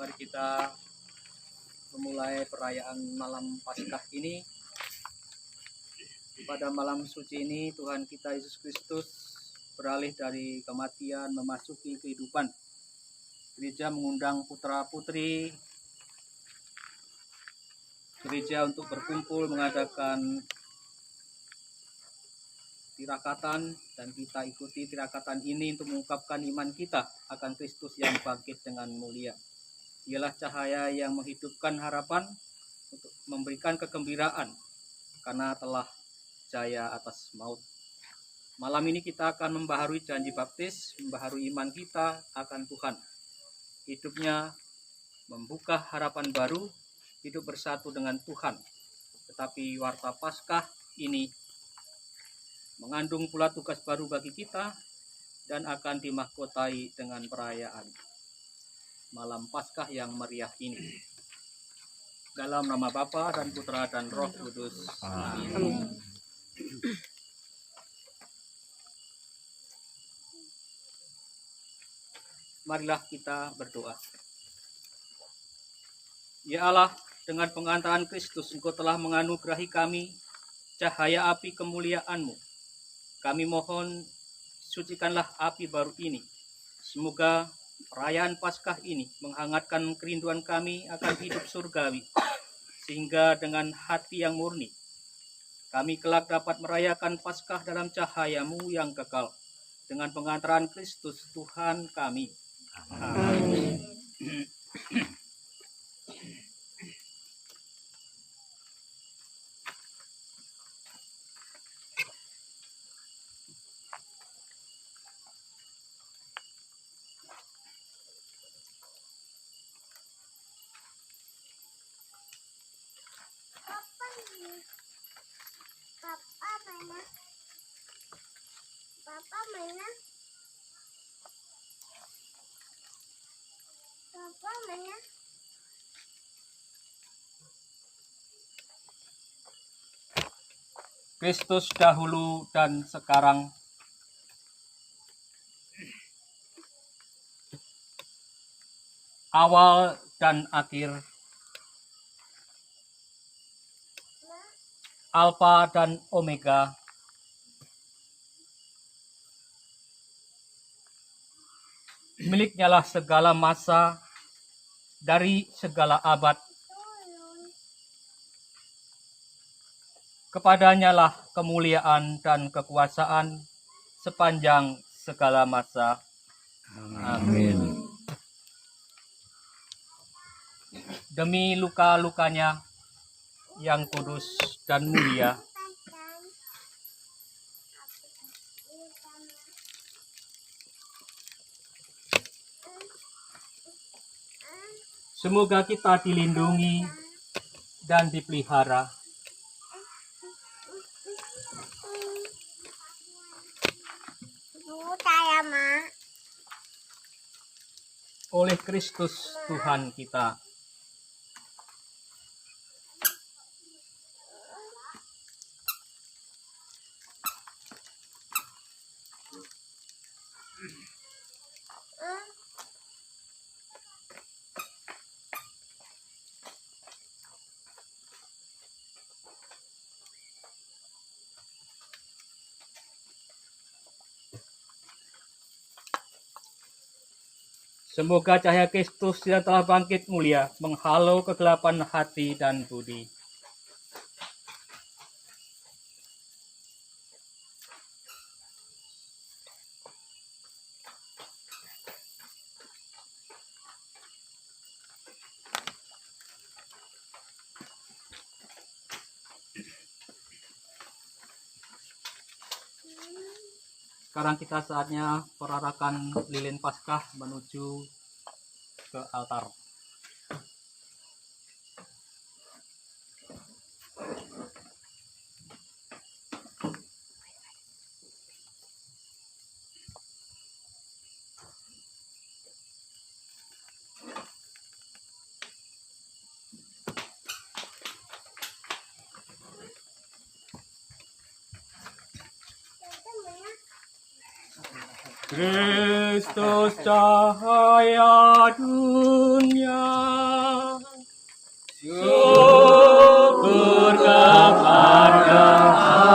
Mari kita memulai perayaan malam Paskah ini. Pada malam suci ini Tuhan kita Yesus Kristus beralih dari kematian memasuki kehidupan. Gereja mengundang putra-putri gereja untuk berkumpul mengadakan tirakatan, dan kita ikuti tirakatan ini untuk mengungkapkan iman kita akan Kristus yang bangkit dengan mulia. Ialah cahaya yang menghidupkan harapan untuk memberikan kegembiraan karena telah jaya atas maut. Malam ini kita akan membaharui janji baptis, membaharui iman kita akan Tuhan. Hidupnya membuka harapan baru, hidup bersatu dengan Tuhan. Tetapi warta Paskah ini mengandung pula tugas baru bagi kita dan akan dimahkotai dengan perayaan malam Paskah yang meriah ini. Dalam nama Bapa dan Putra dan Roh Kudus. Amin. Marilah kita berdoa. Ya Allah, dengan pengantaran Kristus Engkau telah menganugerahi kami cahaya api kemuliaan-Mu. Kami mohon, sucikanlah api baru ini. Semoga perayaan Paskah ini menghangatkan kerinduan kami akan hidup surgawi, sehingga dengan hati yang murni, kami kelak dapat merayakan Paskah dalam cahaya-Mu yang kekal, dengan pengantaran Kristus Tuhan kami. Amin. Kristus dahulu dan sekarang, awal dan akhir, Alfa dan Omega, miliknya-lah segala masa dari segala abad. Kepadanya-lah kemuliaan dan kekuasaan sepanjang segala masa. Amin. Demi luka-lukanya yang kudus dan mulia, semoga kita dilindungi dan dipelihara oleh Kristus Tuhan kita. Semoga cahaya Kristus yang telah bangkit mulia menghalau kegelapan hati dan budi. Sekarang kita saatnya perarakan lilin Paskah menuju ke altar. Kristus cahaya dunia, syukur kepada Allah.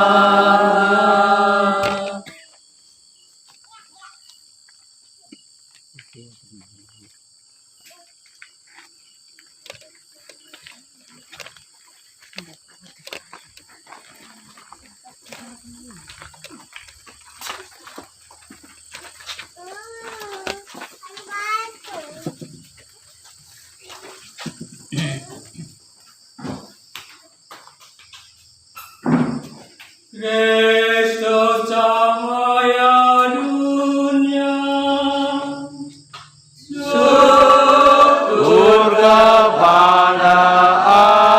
Kristus cahaya dunia, syukur kepada Allah.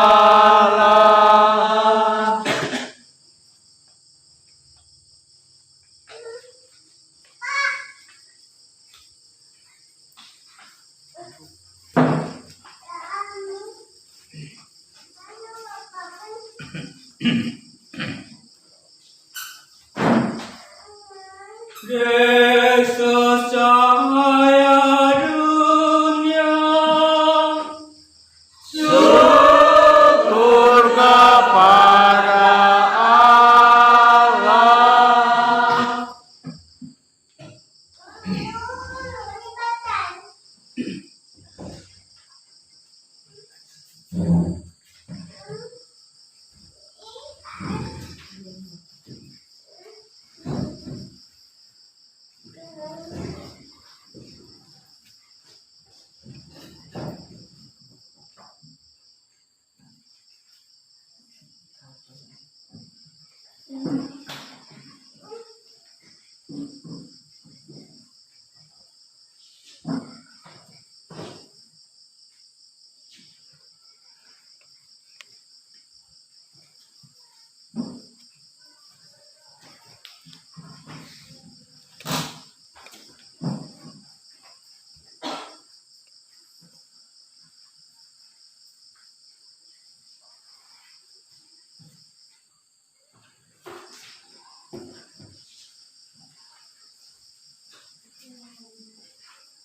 Kristus cahaya dunia, syukur kepada Allah.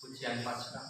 Pujian Paskah.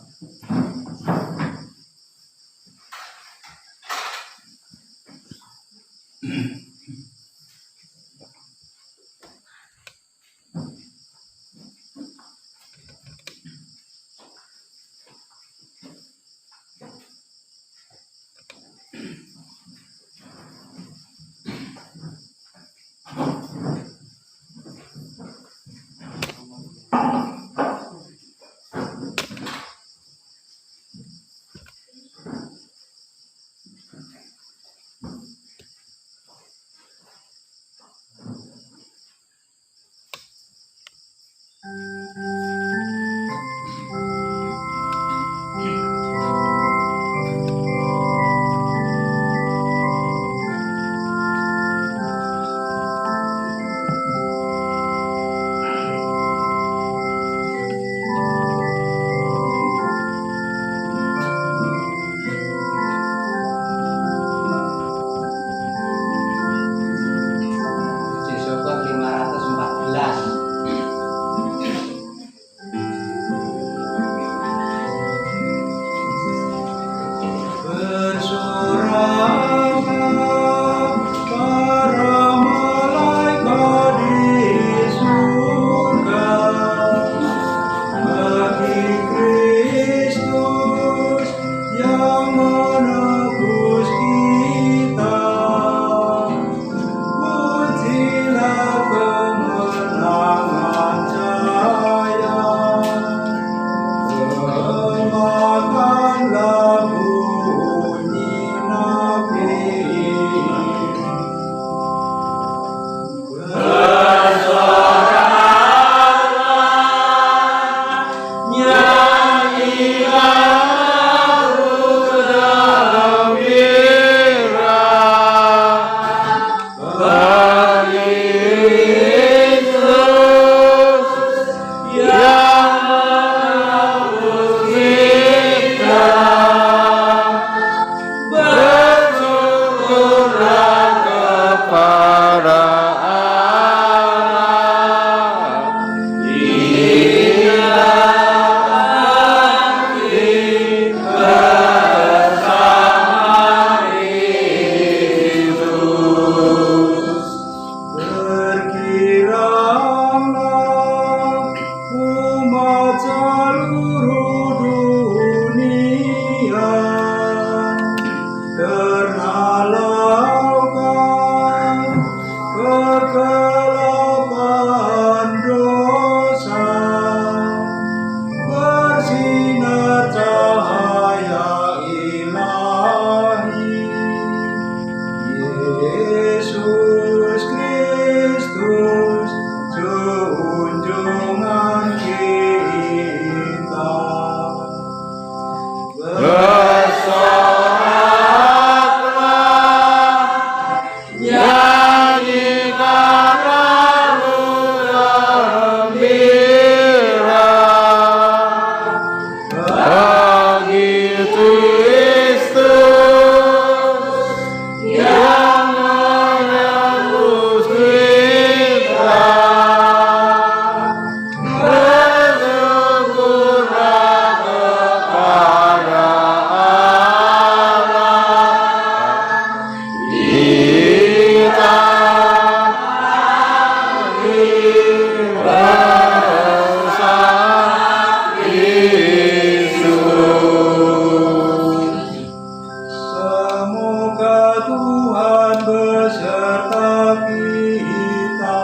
beserta kita.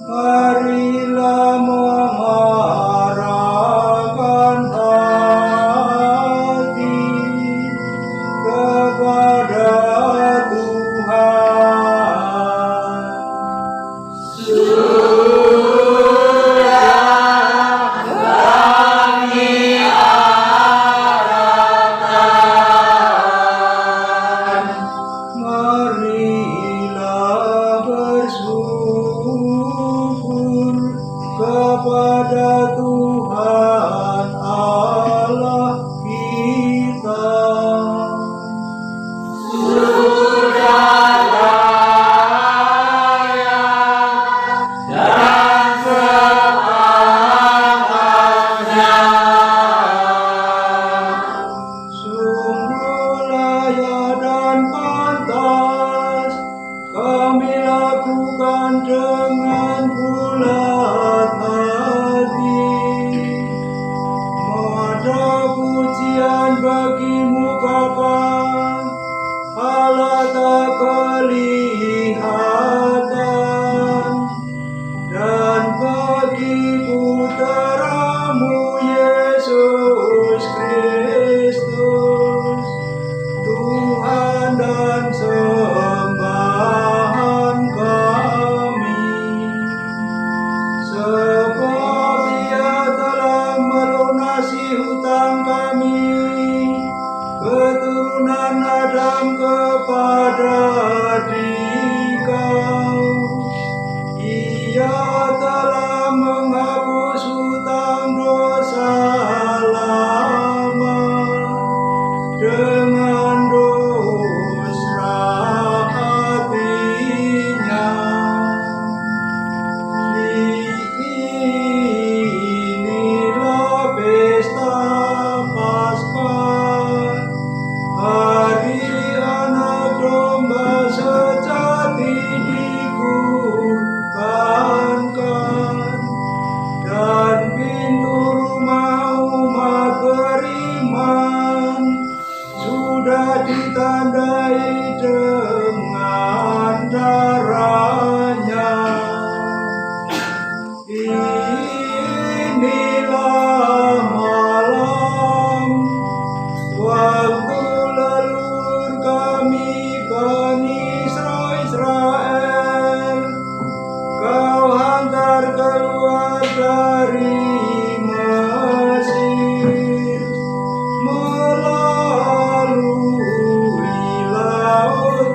Marilah mengarahkan hati kepada marilah bersyukur kepada Tuhan Allah kita. Sungguh layak dan pantas kami lakukan dengan bulat hati. Mada pujian bagimu Bapa, Allah tak kelihatan, dan bagi putra-Mu Yesus Kristus, Tuhan dan sembahan kami. Sebab Ia telah melunasi hutang kami, keturunan Adam kepada Dikau. Ia telah menghapus hutang dosa lama dengan dosa hati-Nya. Inilah pesta Paskah, hari Anak Domba sejati dikurbankan, dan pintu rumah umat beriman sudah ditandai dengan darah-Nya. Inilah malam waktu lelur kami Bani Israel Kau hantar keluar dari Mesir melalui laut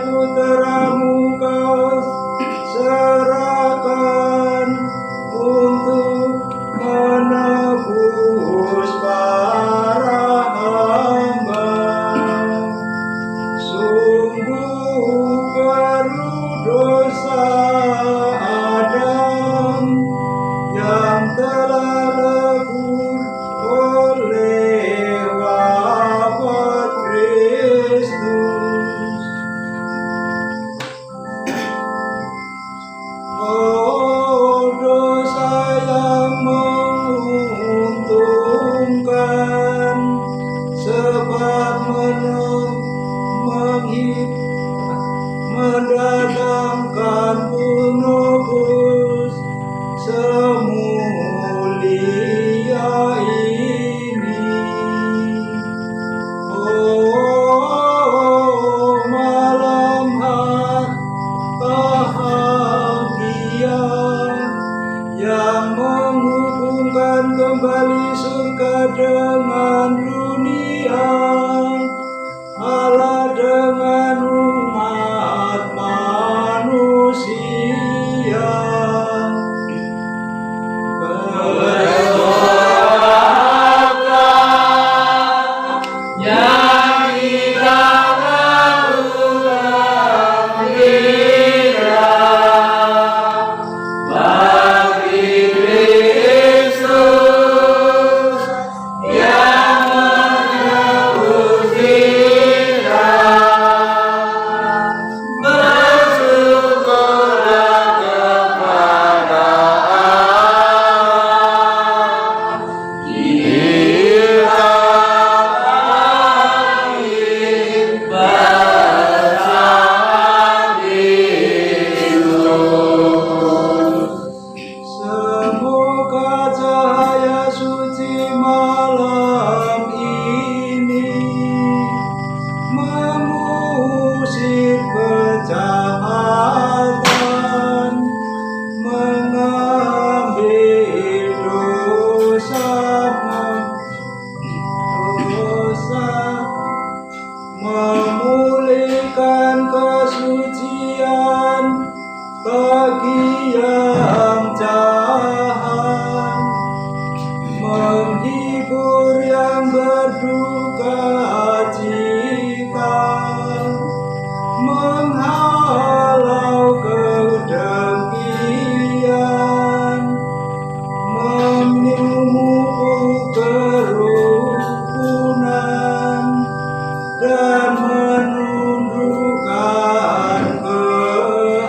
putramu kau serahkan untuk menebus para hamba. Sungguh perlu dosa Adam yang telah lebur oleh wafat Kristus. Oh, dosa yang menguntungkan, sebab mendatangkan penebus semulia ini. Oh, malam bahagia yang menghubungkan kembali surga dengan dunia, Allah dengan umat manusia. Semoga cahaya suci malam ini mengusir kejahatan, mengambil dosa, memulihkan kesucian bagi yang jahat, menghibur yang berduka cita, menghalau kedengkian, memupuk kerukunan, dan menundukkan keangkuhan.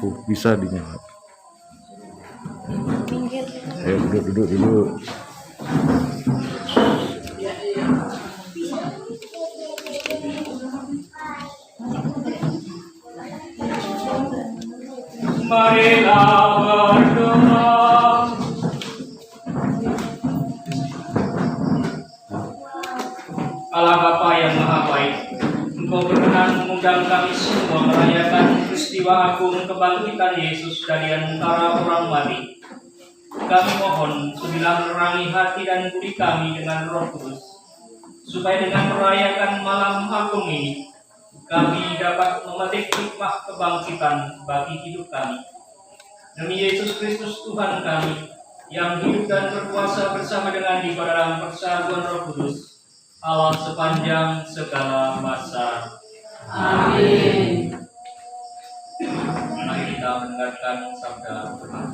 lampu bisa dinyalakan. Ayo duduk dulu. Marilah berdoa. Allah Bapa yang Maha Baik, Engkau berkenan mengundang kami semua merayakan peristiwa agung kebangkitan Yesus dari antara orang mati. Kami mohon sudilah menerangi hati dan budi kami dengan Roh Kudus, supaya dengan merayakan malam agung ini, kami dapat memetik hikmah kebangkitan bagi hidup kami. Demi Yesus Kristus Tuhan kami, yang hidup dan berkuasa bersama dengan di dalam persatuan Roh Kudus, Allah sepanjang segala masa. Amin. Mari kita mendengarkan sabda Tuhan.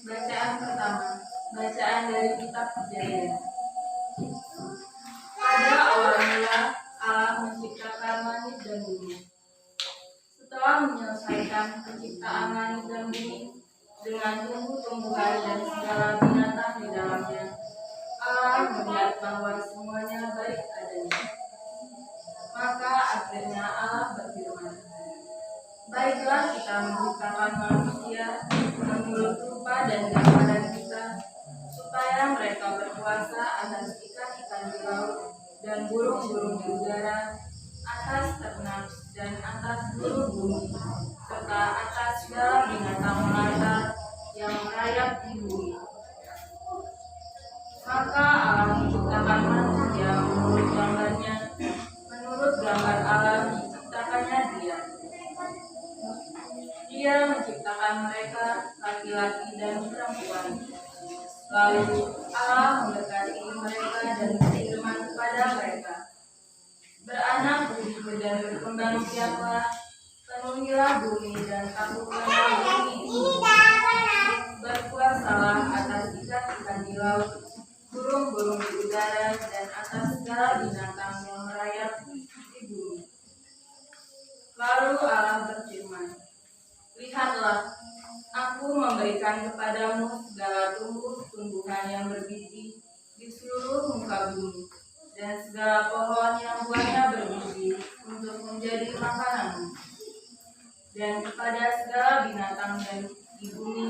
Bacaan pertama, bacaan dari kitab Kejadian. Pada awal mula Allah menciptakan langit dan bumi. Setelah menyelesaikan penciptaan langit dan bumi dengan tumbuh-tumbuhan dan segala binatang di dalamnya, Allah melihat bahwa semuanya baik adanya. Maka akhirnya Allah berfirman, baiklah kita menciptakan manusia menurut rupa dan gambaran kita, supaya mereka berkuasa atas ikan-ikan di laut dan burung-burung di udara, atas ternak dan atas bulu bumi, serta atas segala binatang melata yang merayap di bumi. Maka Allah menciptakan manusia menurut gambarnya, menurut gambar Allah diciptakannya dia. Dia menciptakan mereka laki-laki dan perempuan. Lalu Allah memberkati mereka dan berfirman kepada mereka, beranak budi dan berkembang biaklah, penuhilah bumi dan taklukkanlah bumi ini. Berkuasalah atas ikan-ikan di laut, burung-burung di udara, dan atas segala binatang yang merayap di bumi. Lalu Allah berfirman, lihatlah, aku memberikan kepadamu segala tumbuh-tumbuhan yang berbiji di seluruh muka bumi, dan segala pohon yang buahnya berbiji untuk menjadi makananmu. Dan kepada segala binatang di bumi,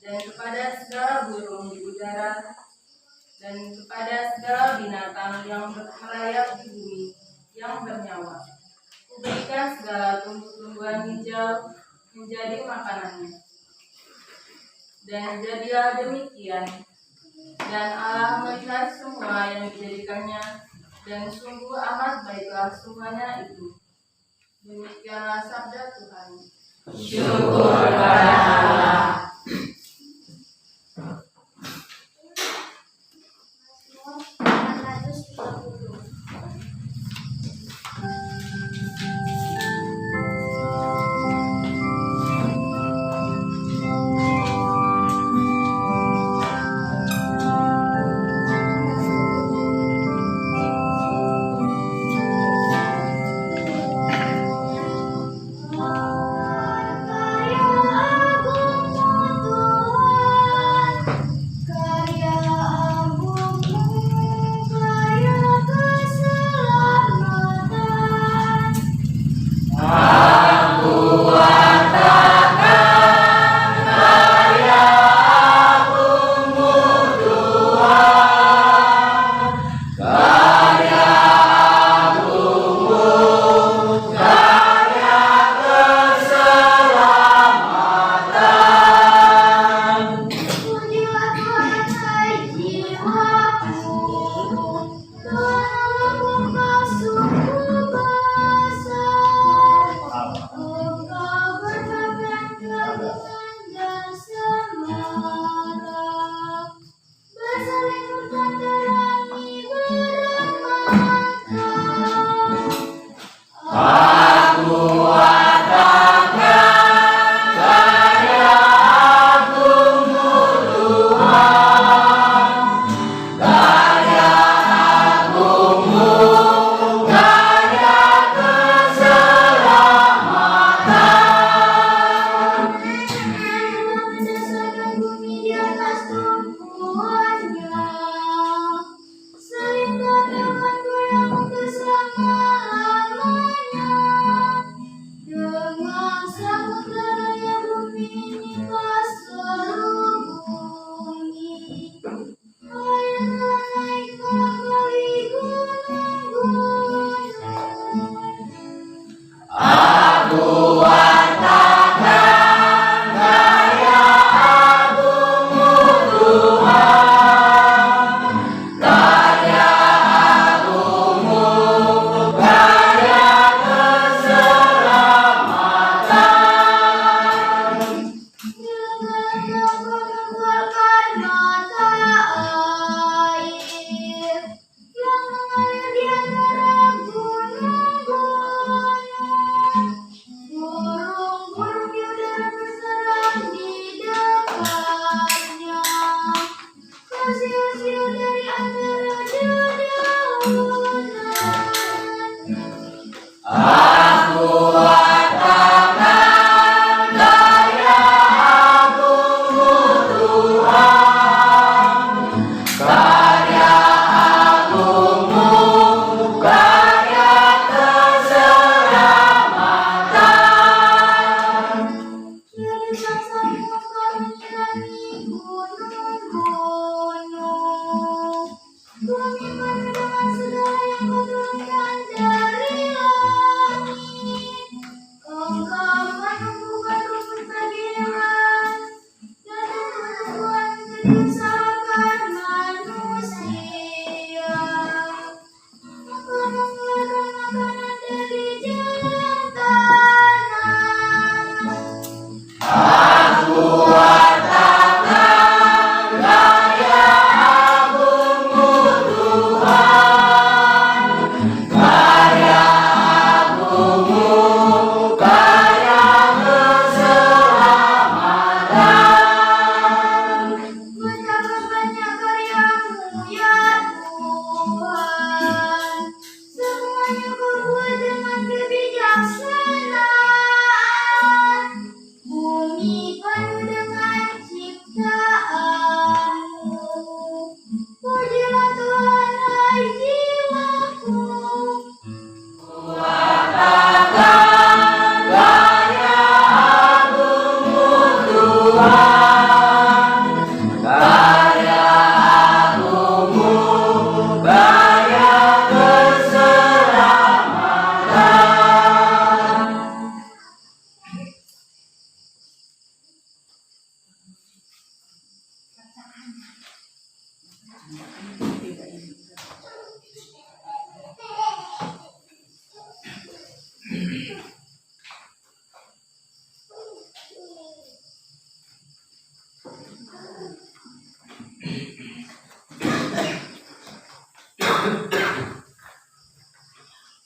dan kepada segala burung di udara, dan kepada segala binatang yang merayap di bumi yang bernyawa, kuberikan segala tumbuh-tumbuhan hijau menjadi makanannya. Dan jadilah demikian. Dan Allah melihat semua yang dijadikannya, dan sungguh amat baiklah semuanya itu. Demikianlah sabda Tuhan. Syukur pada Allah. Kaya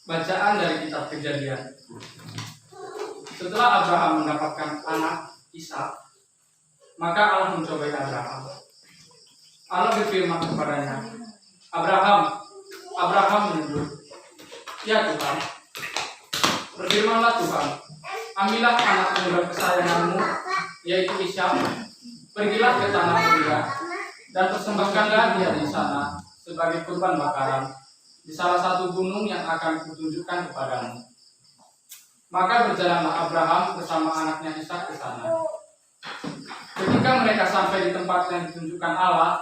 Bacaan dari kitab Kejadian. Setelah Abraham mendapatkan anak Ishak, maka Allah mencobai Abraham. Allah berfirman kepadanya, "Abraham." Abraham menjawab, "Ya Tuhan." Berfirmanlah Tuhan, "Ambillah anak tunggal kesayanganmu, yaitu Ishak, pergilah ke tanah Moriah, dan persembahkanlah dia di sana sebagai kurban bakaran di salah satu gunung yang akan kutunjukkan kepadamu." Maka berjalanlah Abraham bersama anaknya Ishak ke sana. Ketika mereka sampai di tempat yang ditunjukkan Allah,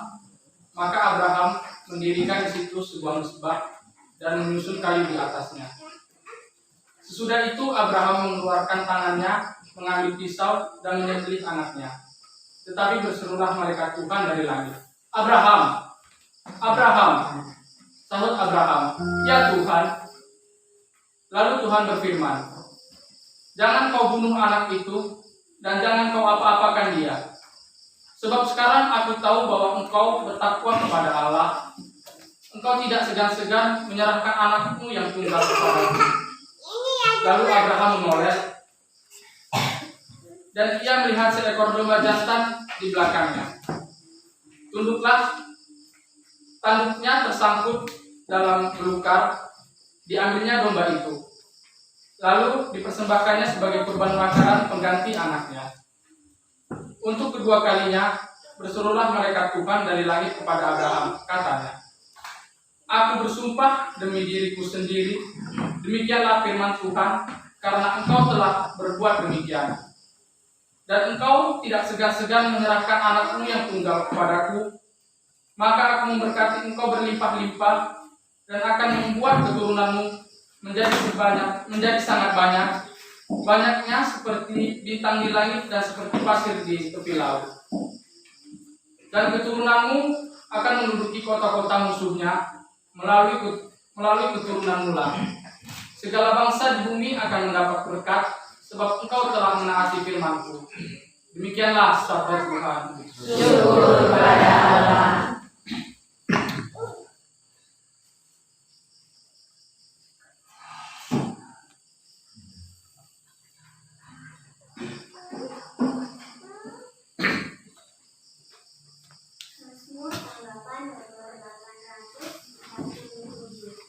maka Abraham mendirikan di situ sebuah mezbah dan menyusun kayu di atasnya. Sesudah itu Abraham mengeluarkan tangannya, mengambil pisau dan menyembelih anaknya. Tetapi berserulah malaikat Tuhan dari langit, "Abraham, Abraham!" Sahut Abraham, "Ya Tuhan." Lalu Tuhan berfirman, "Jangan kau bunuh anak itu, dan jangan kau apa-apakan dia. Sebab sekarang aku tahu bahwa engkau bertakwa kepada Allah. Engkau tidak segan-segan menyerahkan anakmu yang tunggal kepadaku." Lalu Abraham menoleh, dan ia melihat seekor domba jantan di belakangnya. Tanduknya tersangkut dalam belukar, diambilnya domba itu. Lalu dipersembahkannya sebagai kurban bakaran pengganti anaknya. Untuk kedua kalinya berserulah malaikat Tuhan dari langit kepada Abraham, katanya, "Aku bersumpah demi diriku sendiri, demikianlah firman Tuhan, karena engkau telah berbuat demikian. Dan engkau tidak segan-segan menyerahkan anakmu yang tunggal kepadaku, maka aku memberkati engkau berlimpah-limpah, dan akan membuat keturunanmu menjadi sangat banyak, banyaknya seperti bintang di langit dan seperti pasir di tepi laut. Dan keturunanmu akan menduduki kota-kota musuhnya melalui keturunanmu lah. Segala bangsa di bumi akan mendapat berkat, sebab engkau telah menaati firman-Ku. Demikianlah sabda Tuhan. Syukur pada Allah. Mazmur 8 nomor 847.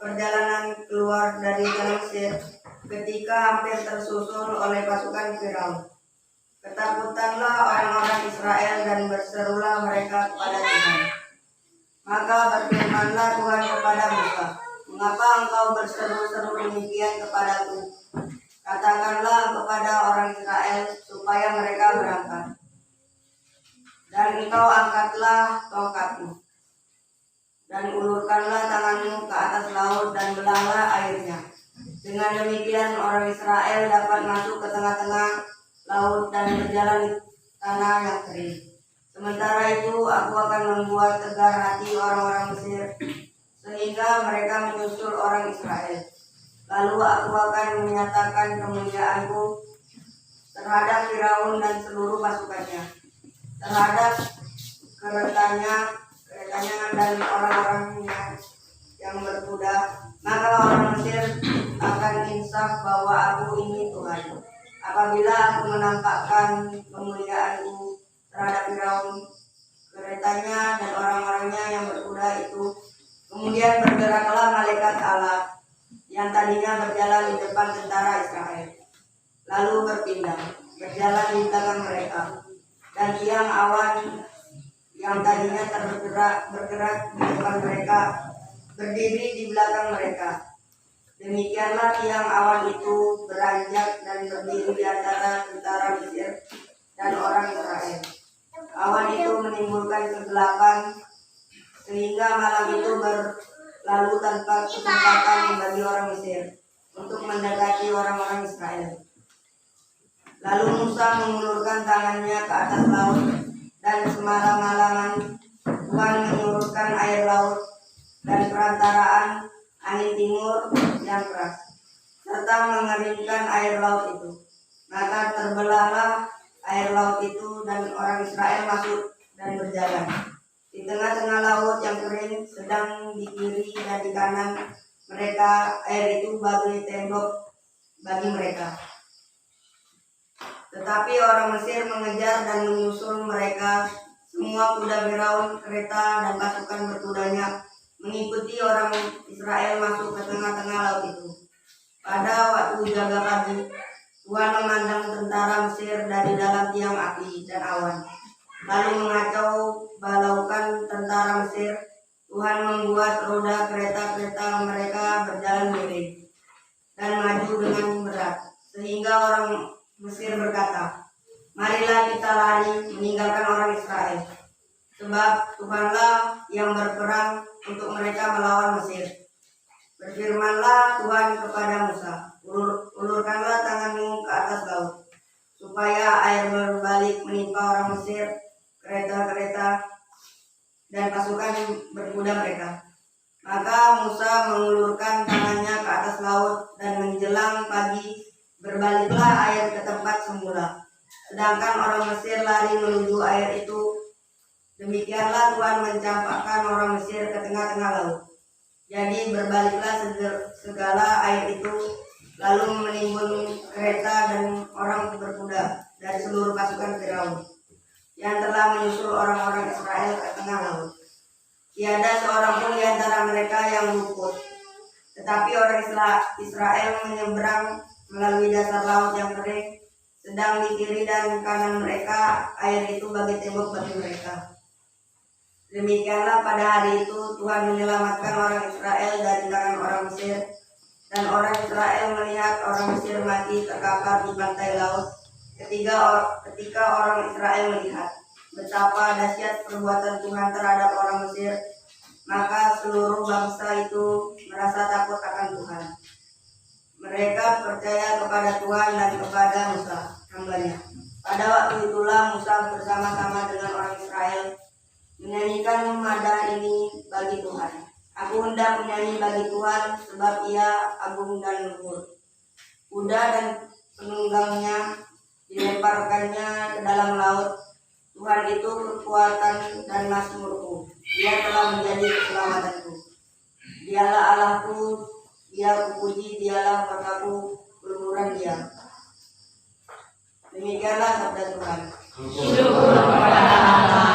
perjalanan keluar dari Mesir ketika hampir tersusul oleh pasukan Firaun. Ketakutanlah orang-orang Israel dan berserulah mereka kepada Tuhan. Maka berfirmanlah Tuhan kepada Musa, "Mengapa engkau berseru-seru demikian kepadaku? Katakanlah kepada orang Israel supaya mereka berangkat. Dan engkau angkatlah tongkatmu, dan ulurkanlah tanganmu ke atas laut dan belahlah airnya. Dengan demikian orang Israel dapat masuk ke tengah-tengah laut dan berjalan di tanah yang kering. Sementara itu aku akan membuat tegar hati orang-orang Mesir sehingga mereka menyusul orang Israel. Lalu aku akan menyatakan kemuliaanku terhadap Firaun dan seluruh pasukannya, terhadap keretanya dan orang-orangnya yang berkuda. Maka orang Mesir akan insaf bahwa aku ini Tuhan, apabila aku menampakkan kemuliaanku terhadap Firaun, keretanya dan orang-orangnya yang berkuda itu. Kemudian bergeraklah malaikat Allah yang tadinya berjalan di depan tentara Israel, lalu berpindah berjalan di belakang mereka, dan tiang awan yang tadinya bergerak di depan mereka berdiri di belakang mereka. Demikianlah tiang awan itu beranjak dan berdiri di antara tentara Mesir dan orang Israel. Awan itu menimbulkan kegelapan sehingga malam itu berlalu tanpa kesempatan bagi orang Mesir untuk mendekati orang-orang Israel. Lalu Musa mengulurkan tangannya ke atas laut, dan semalam-malaman Tuhan menyurutkan air laut dan perantaraan angin timur yang keras, serta mengeringkan air laut itu. Maka terbelahlah air laut itu, dan orang Israel masuk dan berjalan di tengah-tengah laut yang kering, sedang di kiri dan di kanan mereka air itu bagi tembok bagi mereka. Tetapi orang Mesir mengejar dan menyusul mereka. Semua kuda Firaun, kereta dan pasukan berkudanya mengikuti orang Israel masuk ke tengah-tengah laut itu. Pada waktu jaga pagi, Tuhan memandang tentara Mesir dari dalam tiang api dan awan, lalu mengacau balaukan tentara Mesir. Tuhan membuat roda kereta-kereta mereka berjalan miring dan maju dengan berat, sehingga orang Mesir berkata, "Marilah kita lari meninggalkan orang Israel, sebab Tuhanlah yang berperang untuk mereka melawan Mesir." Berfirmanlah Tuhan kepada Musa, "Ulurkanlah tanganmu ke atas laut, supaya air berbalik menimpa orang Mesir, kereta-kereta dan pasukan berkuda mereka." Maka Musa mengulurkan tangannya ke atas laut, dan menjelang pagi berbaliklah air ke tempat semula, sedangkan orang Mesir lari menuju air itu. Demikianlah Tuhan mencampakkan orang Mesir ke tengah-tengah laut. Jadi berbaliklah segala air itu, lalu menimbun kereta dan orang berkuda dari seluruh pasukan Firaun yang telah menyusul orang-orang Israel ke tengah laut. Tiada seorang pun di antara mereka yang luput, tetapi orang Israel menyeberang melalui dasar laut yang kering, sedang di kiri dan kanan mereka air itu bagi tembok bagi mereka. Demikianlah pada hari itu Tuhan menyelamatkan orang Israel dari tangan orang Mesir, dan orang Israel melihat orang Mesir mati terkapar di pantai laut. Ketika orang Israel melihat betapa dahsyat perbuatan Tuhan terhadap orang Mesir, maka seluruh bangsa itu merasa takut akan Tuhan. Mereka percaya kepada Tuhan dan kepada Musa, hamba-Nya. Pada waktu itulah Musa bersama-sama dengan orang Israel menyanyikan nada ini bagi Tuhan. "Aku hendak menyanyi bagi Tuhan, sebab Ia agung dan luhur. Kuda dan penunggangnya dilemparkannya ke dalam laut. Tuhan itu kekuatan dan mazmurku. Dia telah menjadi keselamatanku. Dialah Allahku, Dia kupuji, Dialah banggaku, keluhuran Dia." Demikianlah sabda Tuhan. Syukur kepada Allah.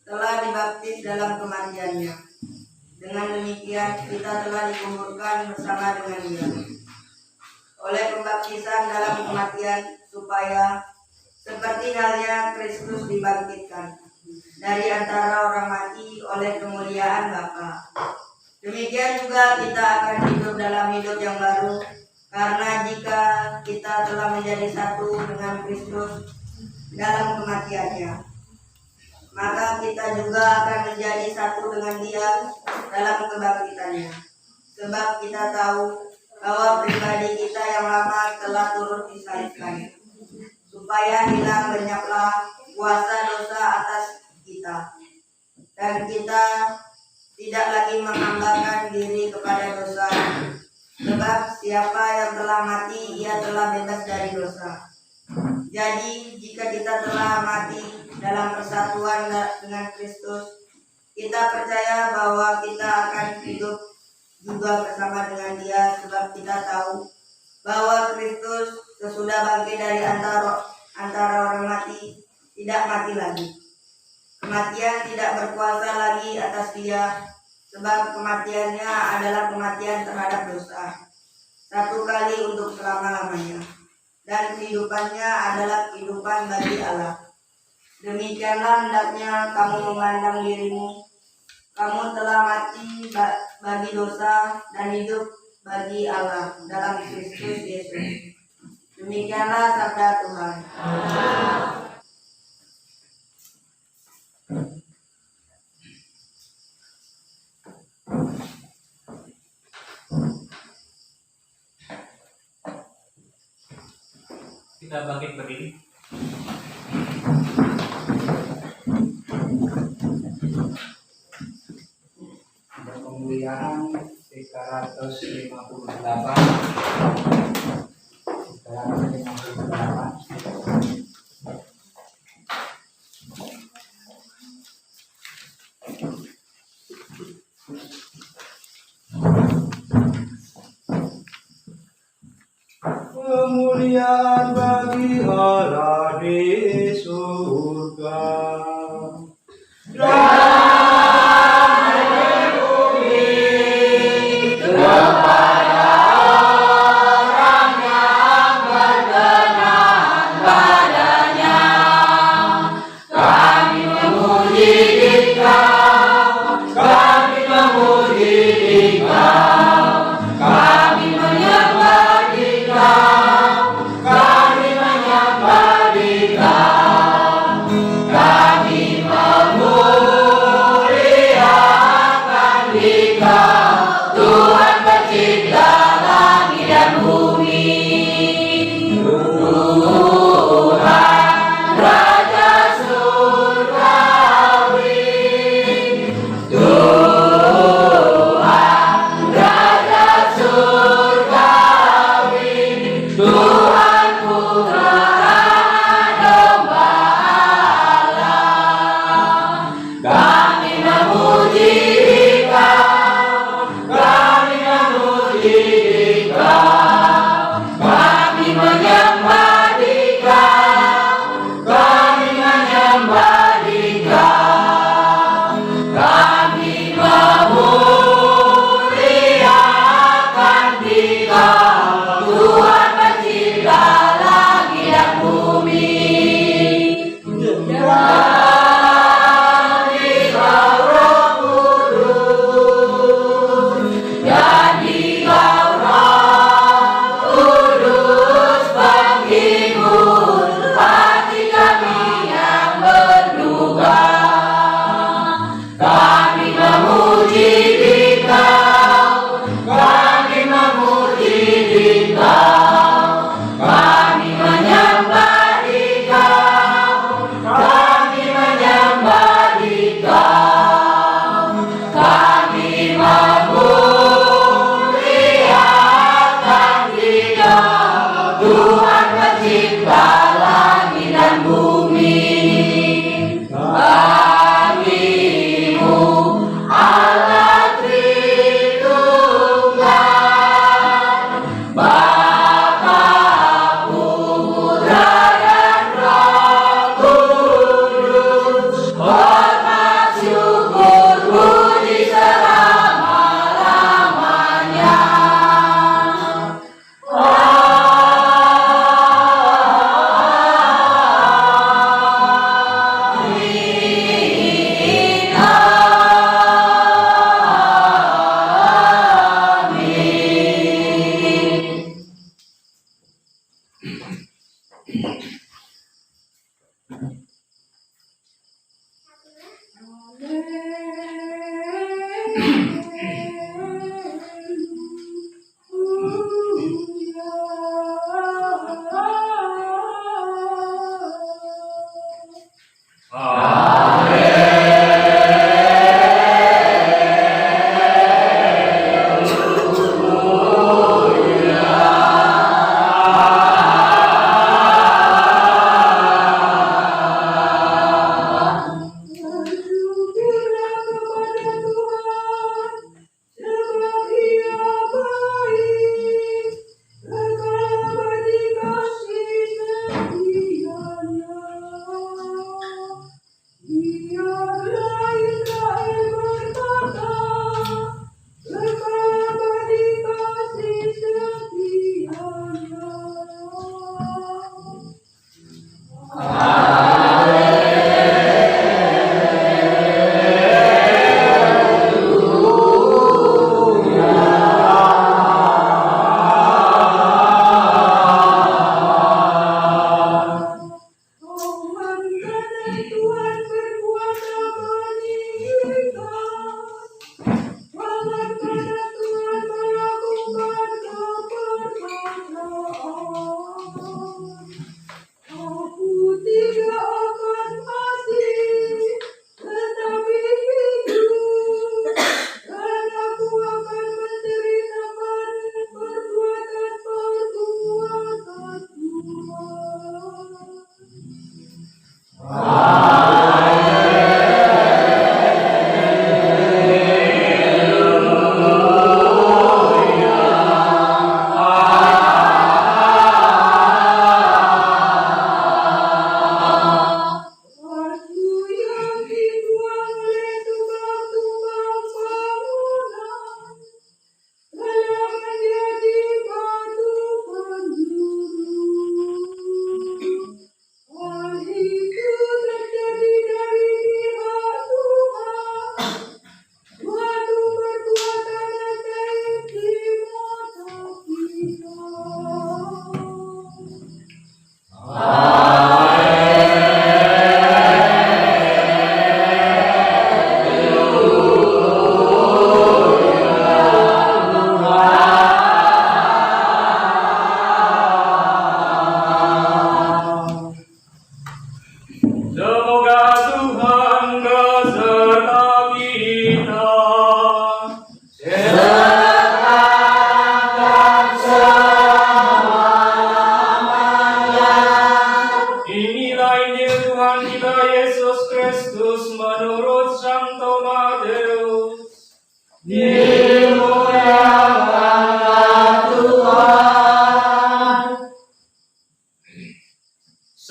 telah dibaptis dalam kematiannya. Dengan demikian kita telah dikuburkan bersama dengan Dia oleh pembaptisan dalam kematian, supaya seperti halnya Kristus dibangkitkan dari antara orang mati oleh kemuliaan Bapa. Demikian juga kita akan hidup dalam hidup yang baru, karena jika kita telah menjadi satu dengan Kristus dalam kematiannya, maka kita juga akan menjadi satu dengan Dia dalam kebangkitannya. Sebab kita tahu bahwa pribadi kita yang lama telah turut disalibkan, supaya hilang lenyaplah kuasa dosa atas kita, dan kita tidak lagi menghambakan diri kepada dosa. Sebab siapa yang telah mati, ia telah bebas dari dosa. Jadi jika kita telah mati dalam persatuan dengan Kristus, kita percaya bahwa kita akan hidup juga bersama dengan Dia, sebab kita tahu bahwa Kristus sesudah bangkit dari antara orang mati tidak mati lagi. Kematian tidak berkuasa lagi atas Dia, sebab kematiannya adalah kematian terhadap dosa, satu kali untuk selama-lamanya, dan kehidupannya adalah kehidupan bagi Allah. Demikianlah hendaknya kamu memandang dirimu. Kamu telah mati bagi dosa dan hidup bagi Allah dalam Kristus Yesus. Demikianlah sabda Tuhan. Kita bangkit berdiri. Kemuliaan 358. Kemuliaan bagi Allah di surga. Kepada orang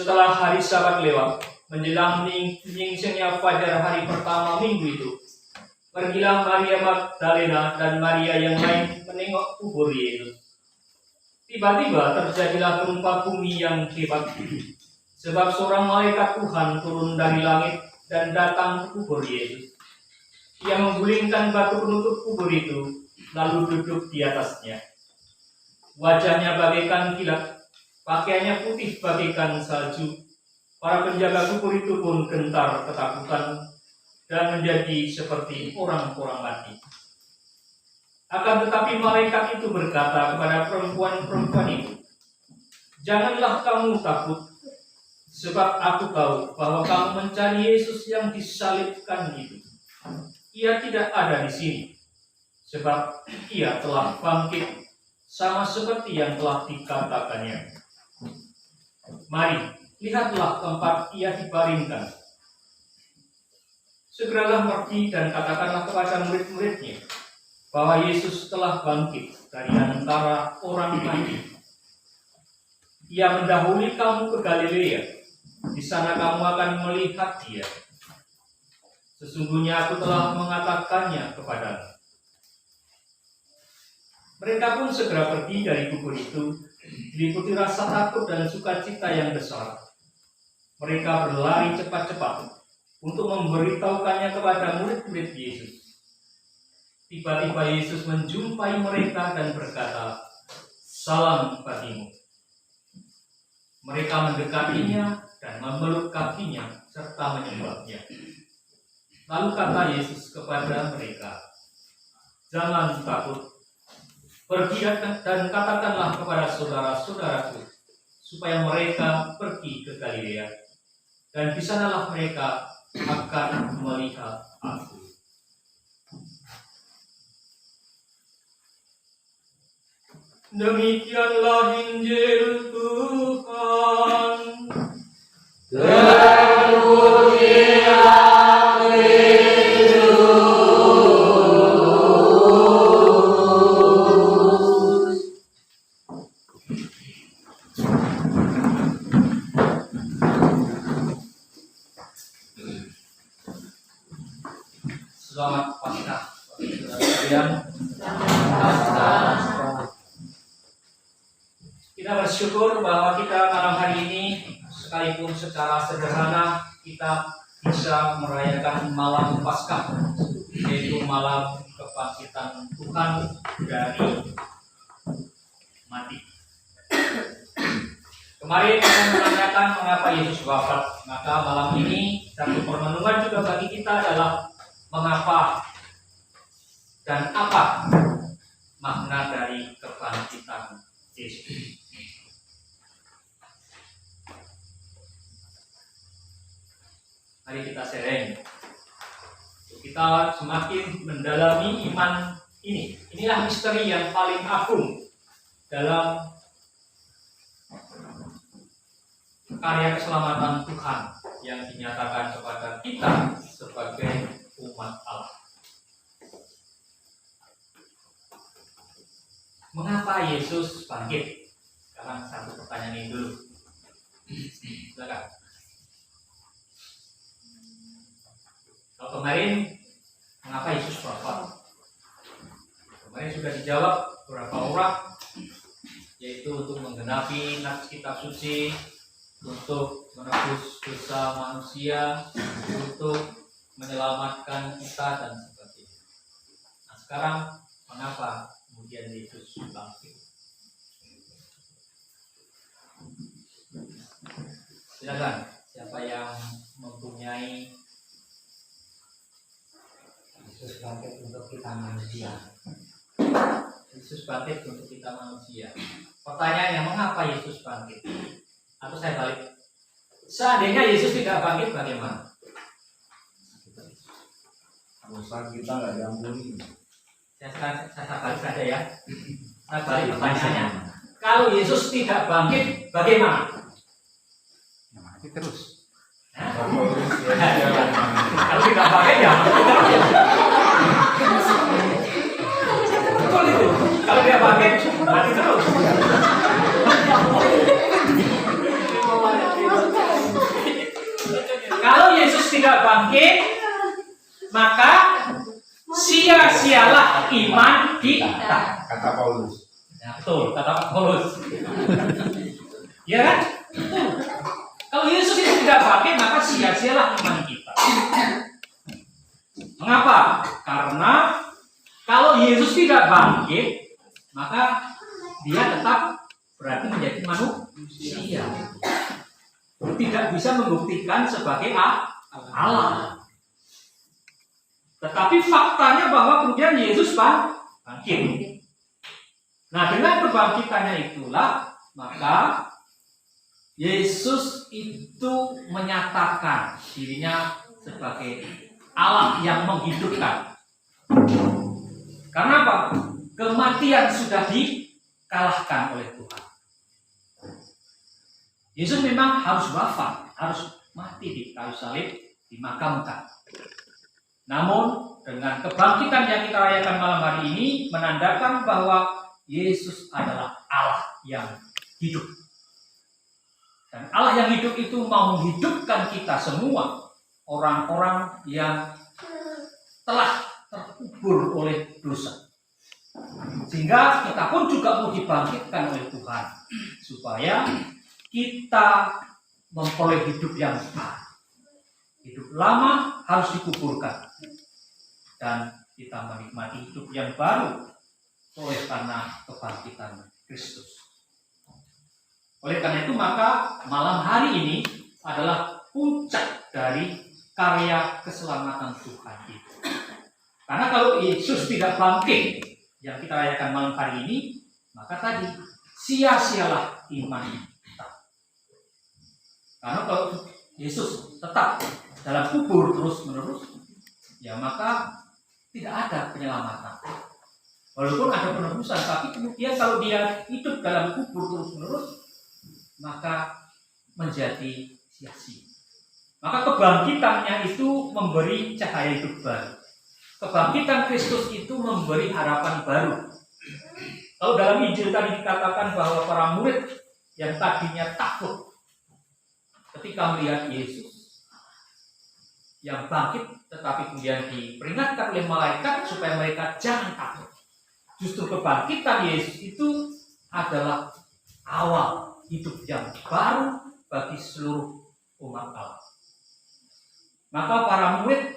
Setelah hari Sabat lewat, menjelang nyingsingnya fajar hari pertama minggu itu, pergilah Maria Magdalena dan Maria yang lain menengok kubur Yesus. Tiba-tiba terjadilah gempa bumi yang hebat, sebab seorang malaikat Tuhan turun dari langit dan datang ke kubur Yesus. Ia menggulingkan batu penutup kubur itu, lalu duduk di atasnya. Wajahnya bagaikan kilat, pakaiannya putih bagaikan salju. Para penjaga kubur itu pun gentar ketakutan dan menjadi seperti orang-orang mati. Akan tetapi malaikat itu berkata kepada perempuan-perempuan itu, "Janganlah kamu takut, sebab aku tahu bahwa kamu mencari Yesus yang disalibkan itu. Ia tidak ada di sini, sebab ia telah bangkit, sama seperti yang telah dikatakannya. Mari, lihatlah tempat ia dibaringkan. Segeralah pergi dan katakanlah kepada murid-muridnya bahwa Yesus telah bangkit dari antara orang mati. Ia mendahului kamu ke Galilea. Di sana kamu akan melihat dia. Sesungguhnya aku telah mengatakannya kepadamu." Mereka pun segera pergi dari kubur itu, diliputi rasa takut dan sukacita yang besar. Mereka berlari cepat-cepat untuk memberitahukannya kepada murid-murid Yesus. Tiba-tiba Yesus menjumpai mereka dan berkata, "Salam bagimu." Mereka mendekatinya dan memeluk kakinya serta menyembahnya. Lalu kata Yesus kepada mereka, "Jangan takut. Pergi dan katakanlah kepada saudara-saudaraku supaya mereka pergi ke Galilea, dan di sanalah mereka akan melihat Aku." Demikianlah Injil Tuhan. Selamat Paskah, saudara-saudara. Kita bersyukur bahwa kita malam hari ini, sekalipun secara sederhana, kita bisa merayakan malam Paskah, yaitu malam kebangkitan Tuhan dari mati. Kemarin kita menanyakan mengapa Yesus wafat, maka malam ini satu permenungan juga bagi kita adalah mengapa dan apa makna dari kebangkitan Yesus. Mari kita sharing. Kita semakin mendalami iman ini. Inilah misteri yang paling agung dalam karya keselamatan Tuhan yang dinyatakan kepada kita sebagai umat Allah. Mengapa Yesus bangkit? Sekarang satu pertanyaan ini dulu. Silakan. Kalau kemarin, mengapa Yesus wafat? Kemarin sudah dijawab beberapa orang, yaitu untuk menggenapi nats kitab suci, untuk menebus dosa manusia, untuk menyelamatkan kita dan sebagainya. Nah sekarang mengapa kemudian Yesus bangkit? Silakan, siapa yang mempunyai. Yesus bangkit untuk kita manusia. Yesus bangkit untuk kita manusia. Pertanyaannya, mengapa Yesus bangkit? Atau saya balik, seandainya Yesus tidak bangkit bagaimana? Dosa kita nggak diampuni. Saya balik saja ya. Saya balik pertanyaannya. Kalau Yesus tidak bangkit, bagaimana? Ya, mati terus. Kalau tidak bangkit ya. Betul itu. Kalau dia bangkit, mati terus. Kalau Yesus tidak bangkit, maka sia-sialah iman kita. Kata Paulus. Ya, betul, kata Paulus. Ya kan? Kalau Yesus itu tidak bangkit, maka sia-sialah iman kita. Mengapa? Karena kalau Yesus tidak bangkit, maka dia tetap berarti menjadi manusia. Tidak bisa membuktikan sebagai Allah. Tetapi faktanya bahwa kemudian Yesus bangkit. Nah, dengan kebangkitannya itulah maka Yesus itu menyatakan dirinya sebagai Allah yang menghidupkan. Karena apa? Kematian sudah dikalahkan oleh Tuhan. Yesus memang harus wafat, harus mati di kayu salib, dimakamkan. Namun dengan kebangkitan yang kita rayakan malam hari ini menandakan bahwa Yesus adalah Allah yang hidup. Dan Allah yang hidup itu mau menghidupkan kita semua, orang-orang yang telah terkubur oleh dosa. Sehingga kita pun juga mau dibangkitkan oleh Tuhan, supaya kita memperoleh hidup yang baru. Hidup lama harus dikuburkan, dan kita menikmati hidup yang baru oleh karena kebangkitan Kristus. Oleh karena itu maka malam hari ini adalah puncak dari karya keselamatan Tuhan itu. Karena kalau Yesus tidak bangkit yang kita rayakan malam hari ini, maka tadi sia-sialah iman kita. Karena kalau Yesus tetap dalam kubur terus-menerus, ya maka tidak ada penyelamatan. Walaupun ada penebusan, tapi kemudian kalau dia hidup dalam kubur terus-menerus, maka menjadi sia-sia. Maka kebangkitannya itu memberi cahaya hidup baru. Kebangkitan Kristus itu memberi harapan baru. Kalau dalam Injil tadi dikatakan bahwa para murid yang tadinya takut ketika melihat Yesus yang bangkit, tetapi kemudian diperingatkan oleh malaikat supaya mereka jangan takut. Justru kebangkitan Yesus itu adalah awal hidup yang baru bagi seluruh umat Allah. Maka para murid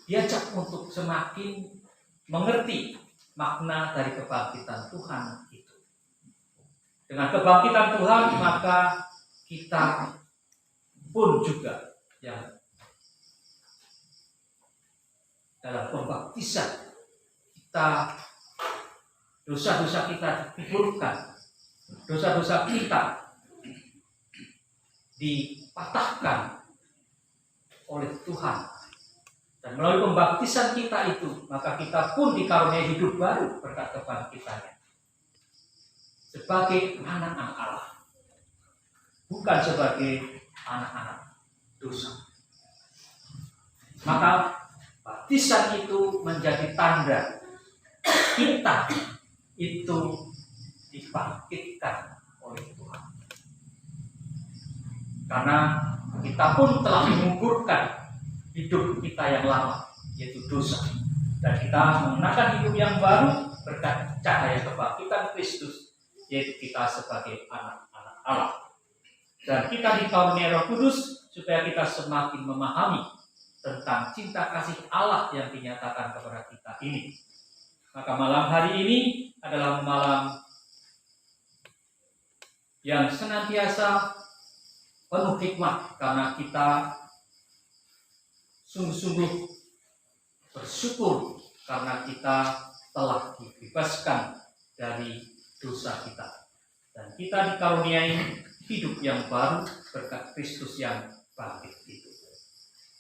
diajak untuk semakin mengerti makna dari kebangkitan Tuhan itu. Dengan kebangkitan Tuhan, maka kita pun juga yang dalam pembaptisan kita, dosa-dosa kita dikuburkan, dosa-dosa kita dipatahkan oleh Tuhan. Dan melalui pembaptisan kita itu, maka kita pun dikaruniai hidup baru berkat kebangkitannya. Sebagai anak-anak Allah, bukan sebagai anak-anak dosa. Maka baptisan itu menjadi tanda kita itu dibangkitkan oleh Tuhan. Karena kita pun telah menguburkan hidup kita yang lama, yaitu dosa. Dan kita mengenakan hidup yang baru berkat cahaya kebangkitan Kristus, yaitu kita sebagai anak-anak Allah. Dan kita dikaruniai Roh Kudus supaya kita semakin memahami tentang cinta kasih Allah yang dinyatakan kepada kita ini. Maka malam hari ini adalah malam yang senantiasa penuh hikmat, karena kita sungguh-sungguh bersyukur karena kita telah dibebaskan dari dosa kita. Dan kita dikaruniai hidup yang baru berkat Kristus yang bangkit itu.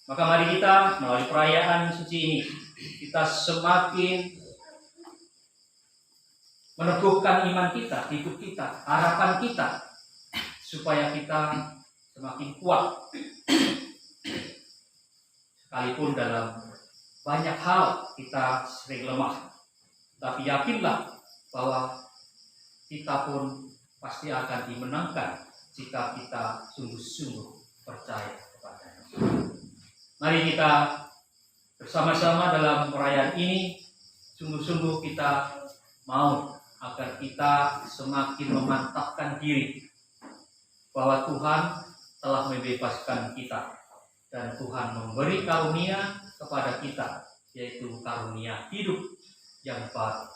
Maka mari kita melalui perayaan suci ini, kita semakin meneguhkan iman kita, hidup kita, harapan kita, supaya kita semakin kuat. Sekalipun dalam banyak hal kita sering lemah, tapi yakinlah bahwa kita pun pasti akan dimenangkan jika kita sungguh-sungguh percaya kepadanya. Mari kita bersama-sama dalam perayaan ini sungguh-sungguh kita mau agar kita semakin memantapkan diri bahwa Tuhan telah membebaskan kita. Dan Tuhan memberi karunia kepada kita, yaitu karunia hidup yang baru.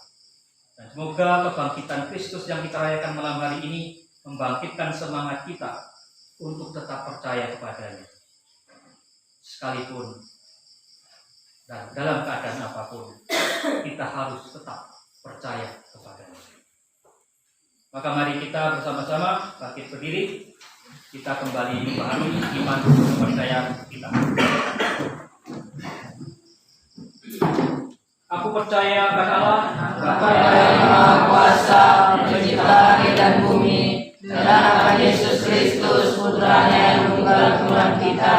Dan semoga kebangkitan Kristus yang kita rayakan malam hari ini membangkitkan semangat kita untuk tetap percaya kepadanya. Sekalipun dan dalam keadaan apapun, kita harus tetap percaya kepadanya. Maka mari kita bersama-sama bangkit berdiri. Kita kembali membaharui iman kepercayaan kita. Aku percaya kepada Allah, Bapa yang Maha Kuasa, Pencipta langit dan bumi, dan akan Yesus Kristus, Putranya yang tunggal Tuhan kita,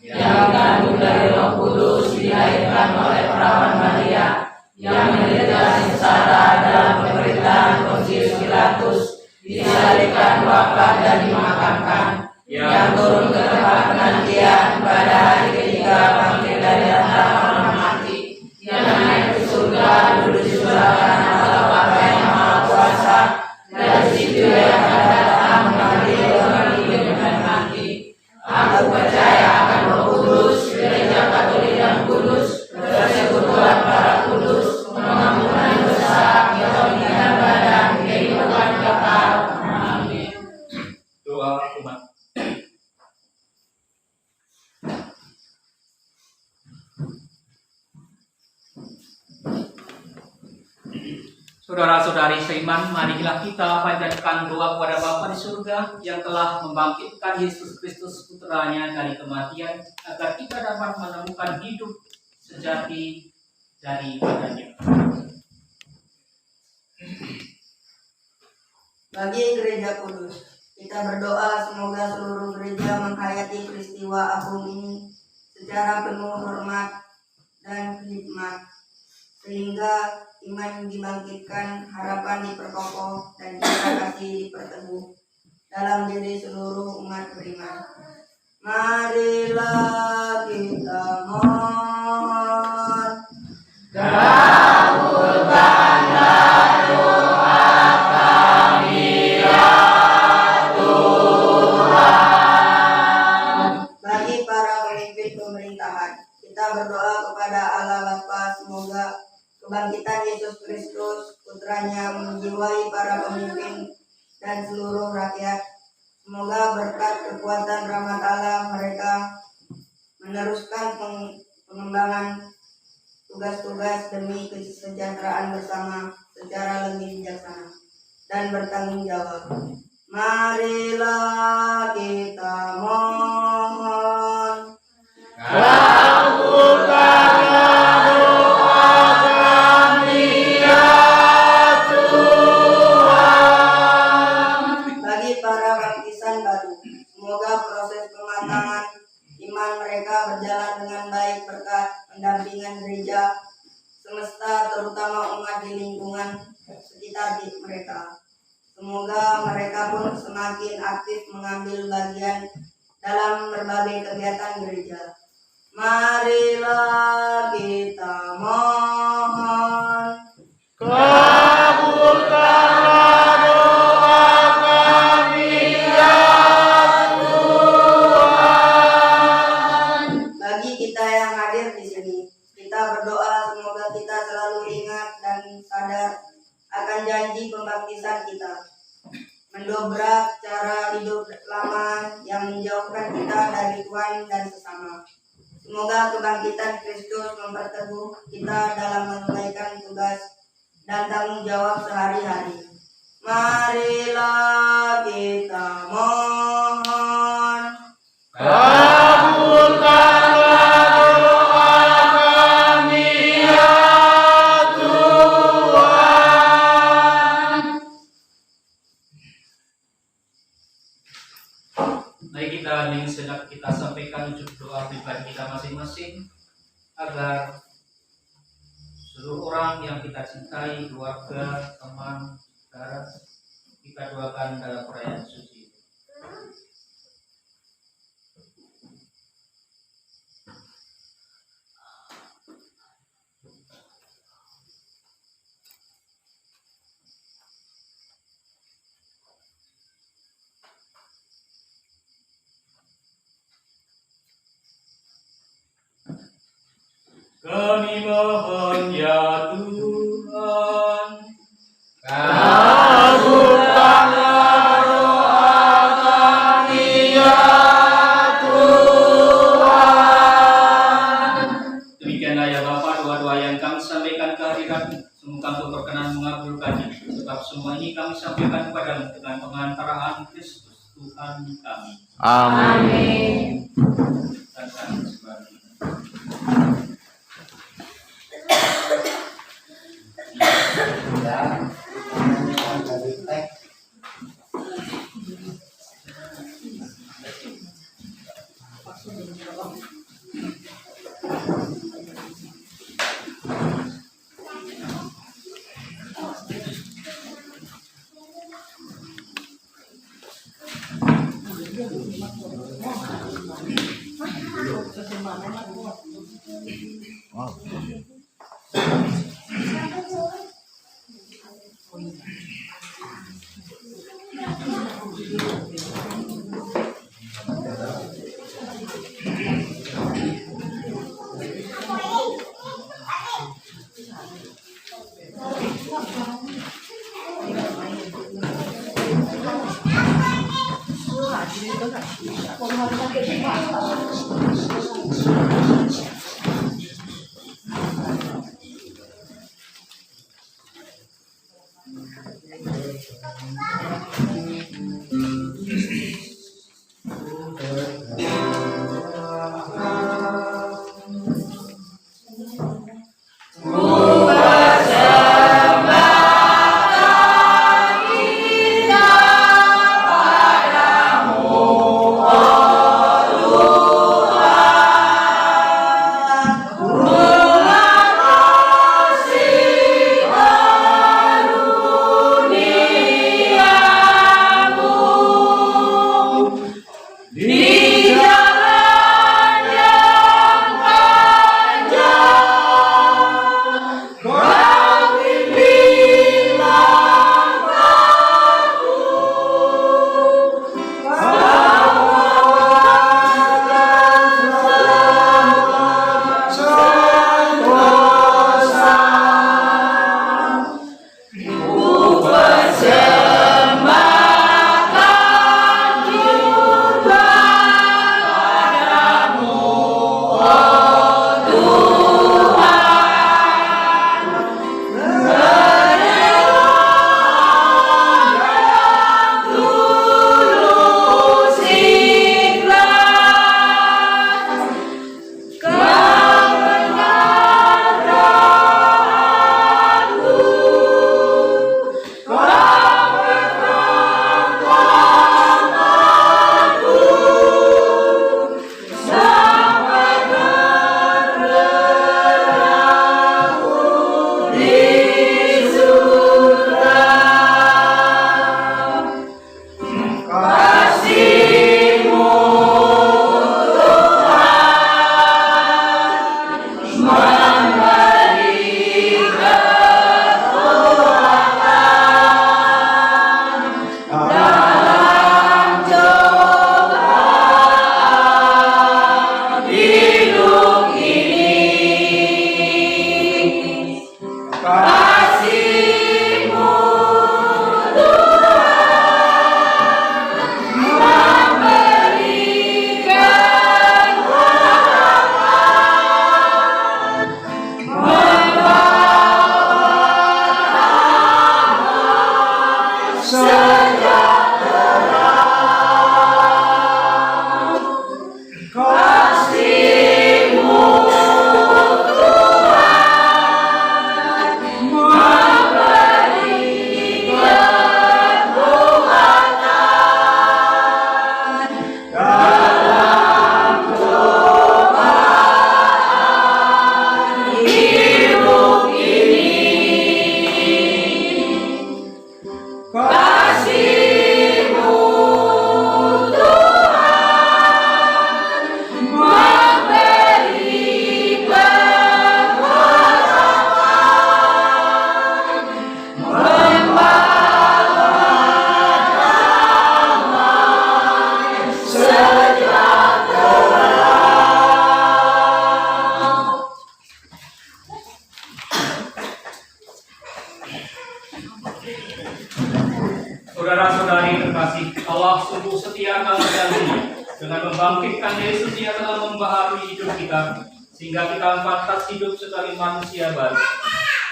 yang mengandung dari Roh Kudus, dilahirkan oleh perawan Maria, yang menderita sengsara dalam pemerintahan Pontius Pilatus, disalibkan, wafat dan dimakamkan, yang turun ke tempat penantian pada hari ketiga bangkit dari antara orang mati, yang naik ke surga, duduk di sebelah kanan Allah Bapa yang Maha Kuasa, dari situ yang akan datang mengambil orang hidup dan mati. Aku percaya akan Saudara-saudari seiman, marilah kita panjatkan doa kepada Bapa di surga yang telah membangkitkan Yesus Kristus putranya dari kematian, agar kita dapat menemukan hidup sejati daripadanya. Bagi gereja kudus, kita berdoa semoga seluruh gereja menghayati peristiwa agung ini secara penuh hormat dan hikmat, sehingga iman dibangkitkan, harapan diperkokoh, dan cinta kasih diperteguh dalam diri seluruh umat beriman. Marilah kita mohon. Kabulkanlah doa kami ya Tuhan. Bagi para pemimpin pemerintahan, kita berdoa kepada Allah Bapa semoga kebangkitan Yesus Kristus putranya menjiwai para pemimpin dan seluruh rakyat. Semoga berkat kekuatan rahmat Allah mereka meneruskan pengembangan tugas-tugas demi kesejahteraan bersama secara lebih bijaksana dan bertanggung jawab. Marilah kita mohon. Kabulkanlah doa kami ya Tuhan. Bagi para baptisan baru, semoga proses pematangan iman mereka berjalan dengan baik berkat pendampingan gereja semesta, terutama umat di lingkungan sekitar mereka. Semoga mereka pun semakin aktif mengambil bagian dalam berbagai kegiatan gereja. Marilah kita mohon. Kabulkanlah doa kami ya Tuhan. Bagi kita yang hadir di sini, kita berdoa semoga kita selalu ingat dan sadar akan janji pembaptisan kita, mendobrak cara hidup lama yang menjauhkan kita dari Tuhan dan sesama. Semoga kebangkitan Kristus memperteguh kita dalam menunaikan tugas dan tanggung jawab sehari-hari. Marilah kita mohon. Kabulkanlah doa kami ya Tuhan. Mari kita hening sejenak, kita sampaikan wujud doa pribadi kita masing-masing agar seluruh orang yang kita cintai, keluarga, teman, saudara, kita doakan dalam perayaan suci. Kami mohon ya Tuhan, Kabulkanlah doa kami ya Tuhan. demikianlah ya Bapa, doa-doa yang kami sampaikan ke hadirat-Mu, semoga Engkau berkenan mengabulkannya, sebab semua ini kami sampaikan kepadamu dengan pengantaraan Kristus Tuhan kami. Amin. Dan kami sebagai Dan dari teks membangkitkan Yesus yang telah membaharui hidup kita, sehingga kita pantas hidup sebagai manusia baru,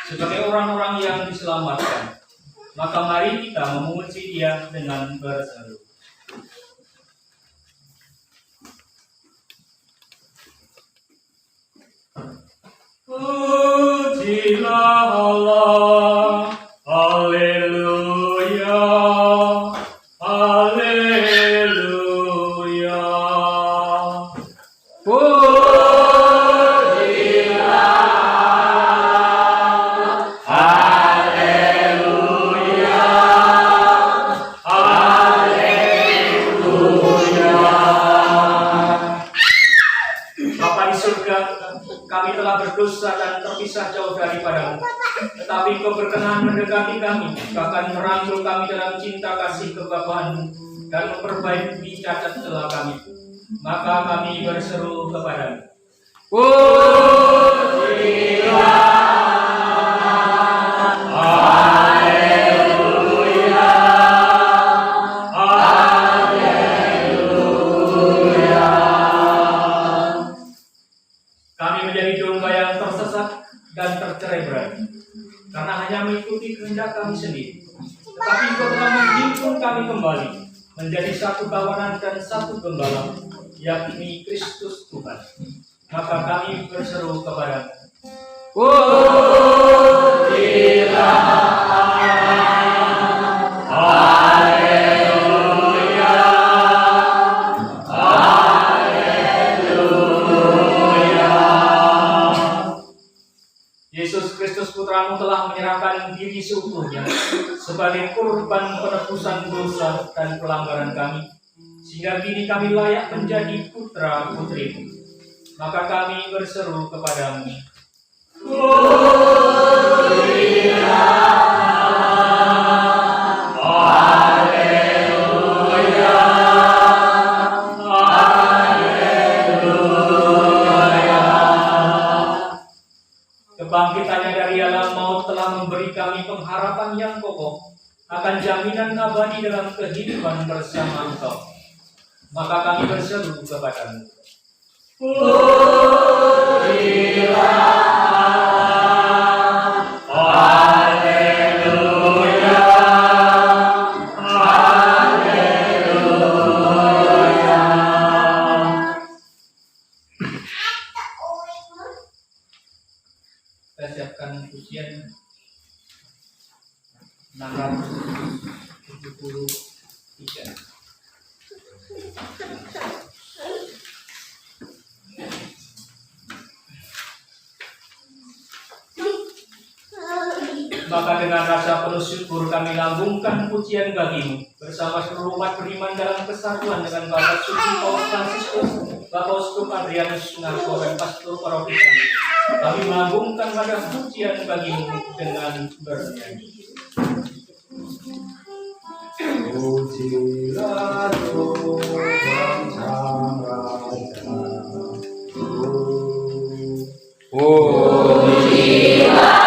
sebagai orang-orang yang diselamatkan. Maka mari kita memuji Dia dengan berseru. Pujilah Allah, haleluya, haleluya. Pujilah, haleluya, haleluya. Bapa di surga, kami telah berdosa dan terpisah jauh daripadamu. Tetapi Engkau berkenan mendekati kami, bahkan merangkul kami dalam cinta kasih kebapaanmu dan memperbaiki cacat celah kami. Maka kami berseru kepadamu. Pujilah, haleluya, haleluya. Kami menjadi domba yang tersesat dan tercerai-berai, karena hanya mengikuti kehendak kami sendiri. Tetapi Engkau telah menghimpun kami kembali menjadi satu kawanan dan satu gembala, yakni Kristus Tuhan. Maka kami berseru kepadamu. Pujilah, haleluya, haleluya. Yesus Kristus Putramu telah menyerahkan diri seutuhnya sebagai kurban penebusan dosa dan pelanggaran kami, sehingga kini kami layak menjadi putra putrimu. Maka kami berseru kepadamu. Pujilah, haleluya, haleluya. Kebangkitannya dari alam maut telah memberi kami pengharapan yang kokoh akan jaminan abadi dalam kehidupan bersama Engkau. Maka kami berseru kepadamu. Pujilah, haleluya, haleluya. Kita siapkan pujian 673. Maka dengan rasa penuh syukur kami lambungkan pujian bagimu bersama seluruh umat beriman dalam kesatuan dengan Bapak Suci Paus Fransiskus, Bapak Uskup Adrianus Sunarko dan Pastor Paroki kami. Kami melambungkan pada pujian bagimu dengan bernyanyi. Pujilah Tuhan Sang Raja. Pujilah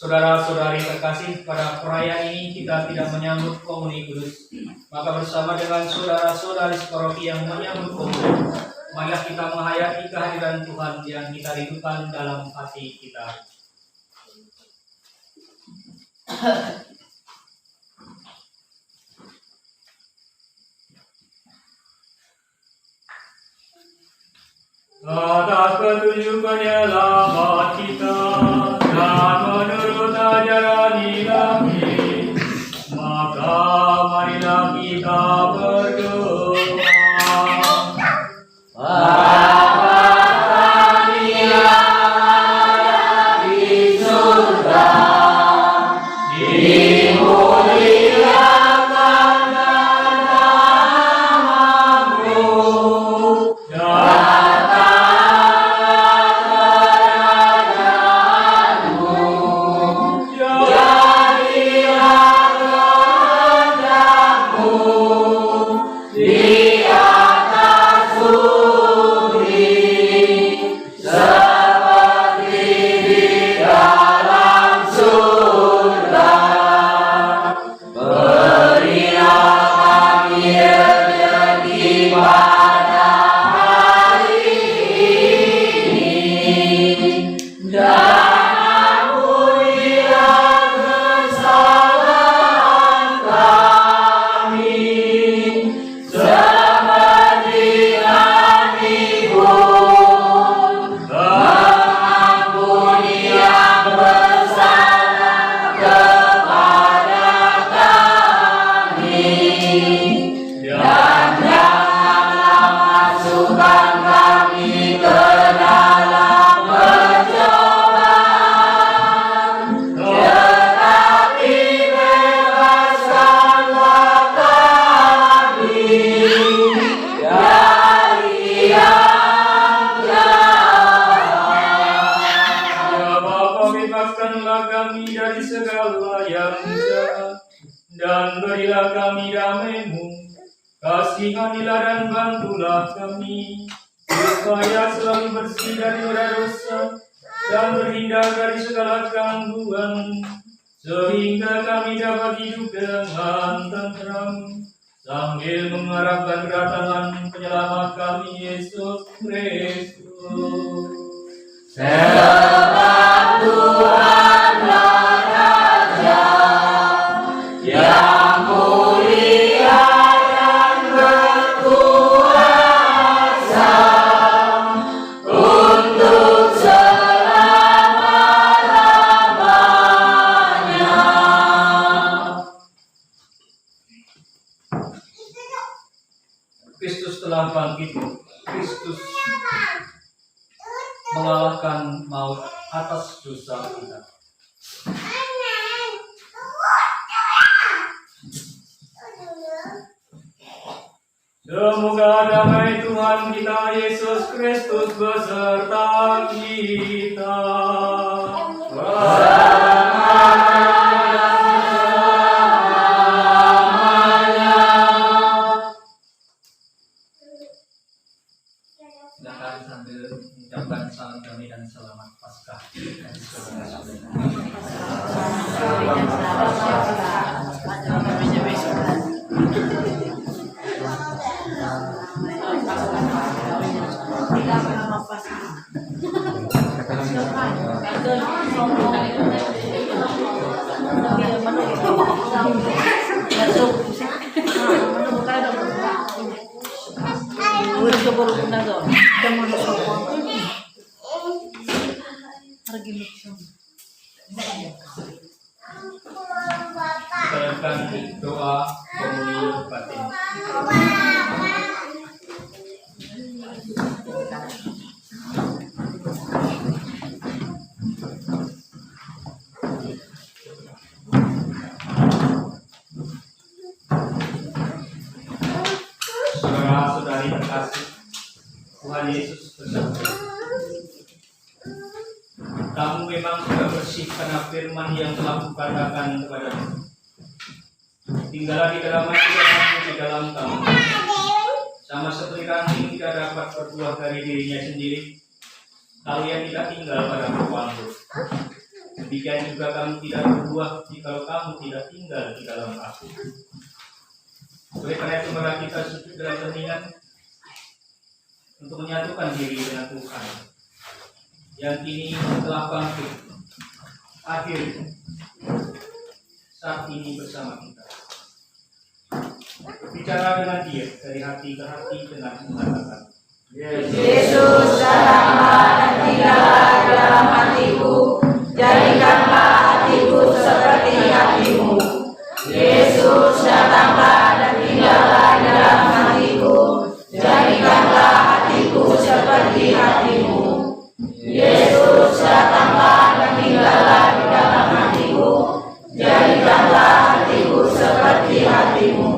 Saudara-saudari terkasih, pada perayaan ini kita tidak menyambut komuni kudus. Maka bersama dengan saudara-saudari separoki yang menyambut komuni, marilah kita menghayati kehadiran Tuhan yang kita rindukan dalam hati kita. Atas petunjuk penyelamat kita dan menurut ajaran ilahi, maka marilah kita berdoa. Bebaskanlah kami dari segala yang jahat, dan berilah kami damai-Mu. Kasihanilah dan bantulah kami, supaya selalu bersih dari dosa dan terhindar dari segala gangguan, sehingga kami dapat hidup dengan tenteram, sambil mengharapkan kedatangan penyelamat kami, Yesus Kristus. Sebab Tuhanlah Raja yang mulia dan berkuasa untuk selama-lamanya. Kristus telah bangkit. Kristus mengalahkan maut atas dosa kita. Semoga damai Tuhan kita Yesus Kristus beserta kita. Silakan sambil mengucapkan salam damai dan selamat Paskah. Kita doa komuni batin. Saudara-saudari terkasih, Tuhan Yesus bersabda, kamu memang sudah bersih karena firman yang telah kukatakan kepadamu. Tinggallah di dalam hati dan aku di dalam kamu. Sama seperti ranting tidak dapat berbuah dari dirinya sendiri, kalau ia tidak tinggal pada pokok anggur. Demikian juga kami tidak berbuah jika kamu tidak tinggal di dalam aku. Oleh karena itu mari kita sujud dalam keheningan untuk menyatukan diri dengan Tuhan yang kini telah bangkit hadir saat ini bersama kita. Bicara dengan Dia dari hati ke hati dengan mengatakan, Yesus, datanglah dan tinggallah dalam hatiku, jadikanlah hatiku seperti hatimu. Yesus, datanglah dan tinggallah dalam hatiku, jadikanlah hatiku seperti hatimu. Yesus, datanglah dan tinggallah di dalam hatiku, jadikanlah hatiku seperti hatimu.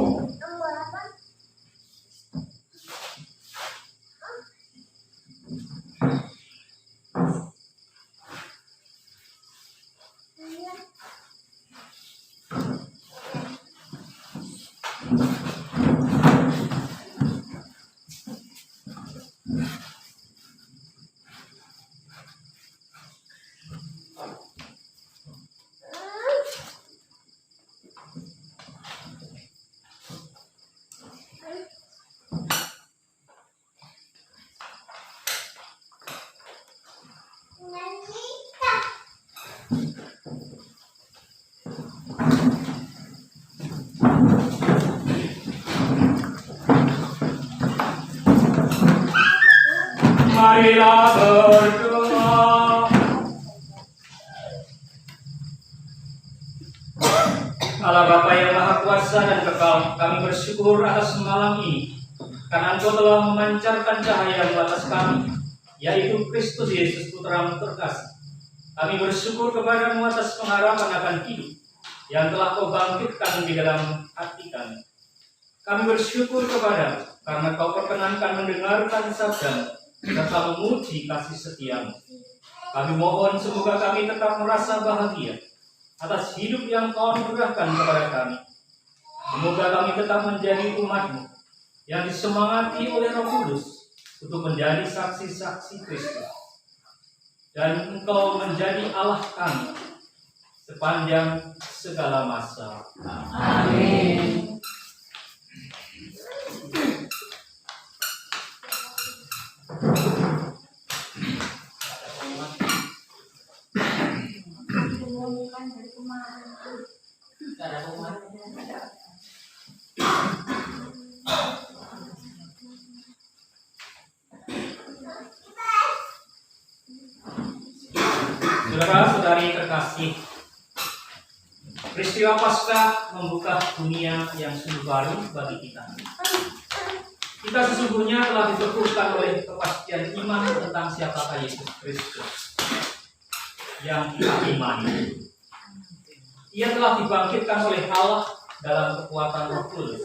Marilah berdoa. Allah Bapa yang Maha Kuasa dan Kekal, kami bersyukur atas malam ini, karena Engkau telah memancarkan cahaya di atas kami, yaitu Kristus Yesus Putra-Mu terkasih. Kami bersyukur kepada-Mu atas pengharapan akan hidup yang telah Kau bangkitkan di dalam hati kami. Kami bersyukur kepada-Mu karena Kau perkenankan mendengarkan sabda-Mu serta memuji kasih setia-Mu. Kami mohon semoga kami tetap merasa bahagia atas hidup yang Kau anugerahkan kepada kami. Semoga kami tetap menjadi umat-Mu yang disemangati oleh Roh Kudus untuk menjadi saksi-saksi Kristus. Dan Engkau menjadi Allah kami sepanjang segala masa. Amin. Saudara-saudari terkasih, peristiwa Paskah membuka dunia yang sungguh baru bagi kita. Kita sesungguhnya telah diteguhkan oleh kepastian iman tentang siapakah Yesus Kristus yang kita imani. Ia telah dibangkitkan oleh Allah dalam kekuatan Roh Kudus.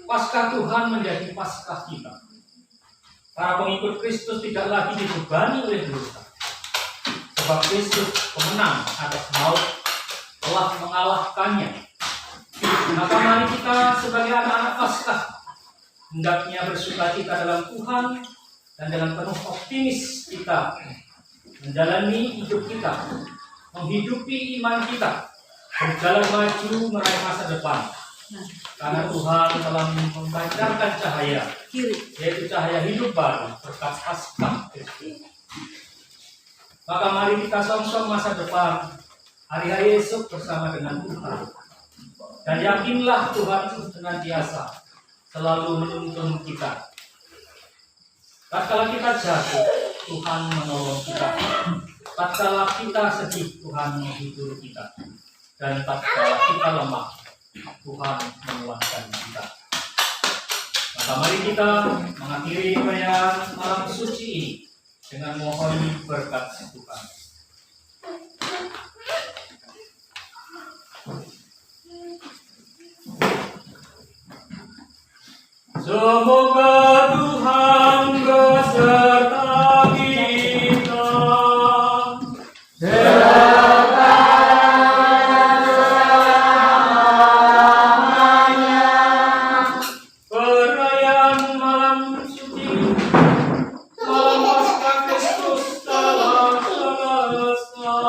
Paskah Tuhan menjadi Paskah kita. Para pengikut Kristus tidak lagi dibebani oleh dosa, sebab Kristus pemenang atas maut telah mengalahkannya. Maka mari kita sebagai anak-anak Paskah hendaknya bersukacita dalam Tuhan dan dalam penuh optimis kita menjalani hidup kita, menghidupi iman kita, berjalan maju meraih masa depan. Karena Tuhan telah memancarkan cahaya, yaitu cahaya hidup baru berkat Paskah Kristus. Maka mari kita songsong masa depan, hari-hari esok bersama dengan Tuhan. Dan yakinlah Tuhan senantiasa selalu menuntun kita. Tatkala kita jatuh, Tuhan menolong kita. Tatkala kita sedih, Tuhan menghibur kita. Dan tatkala kita lemah, Tuhan menguatkan kita. Maka mari kita mengakhiri perayaan malam suci ini dengan mohon berkat Tuhan. Semoga Tuhan beserta kita. Perayaan malam suci, malam Paskah Kristus telah selesai.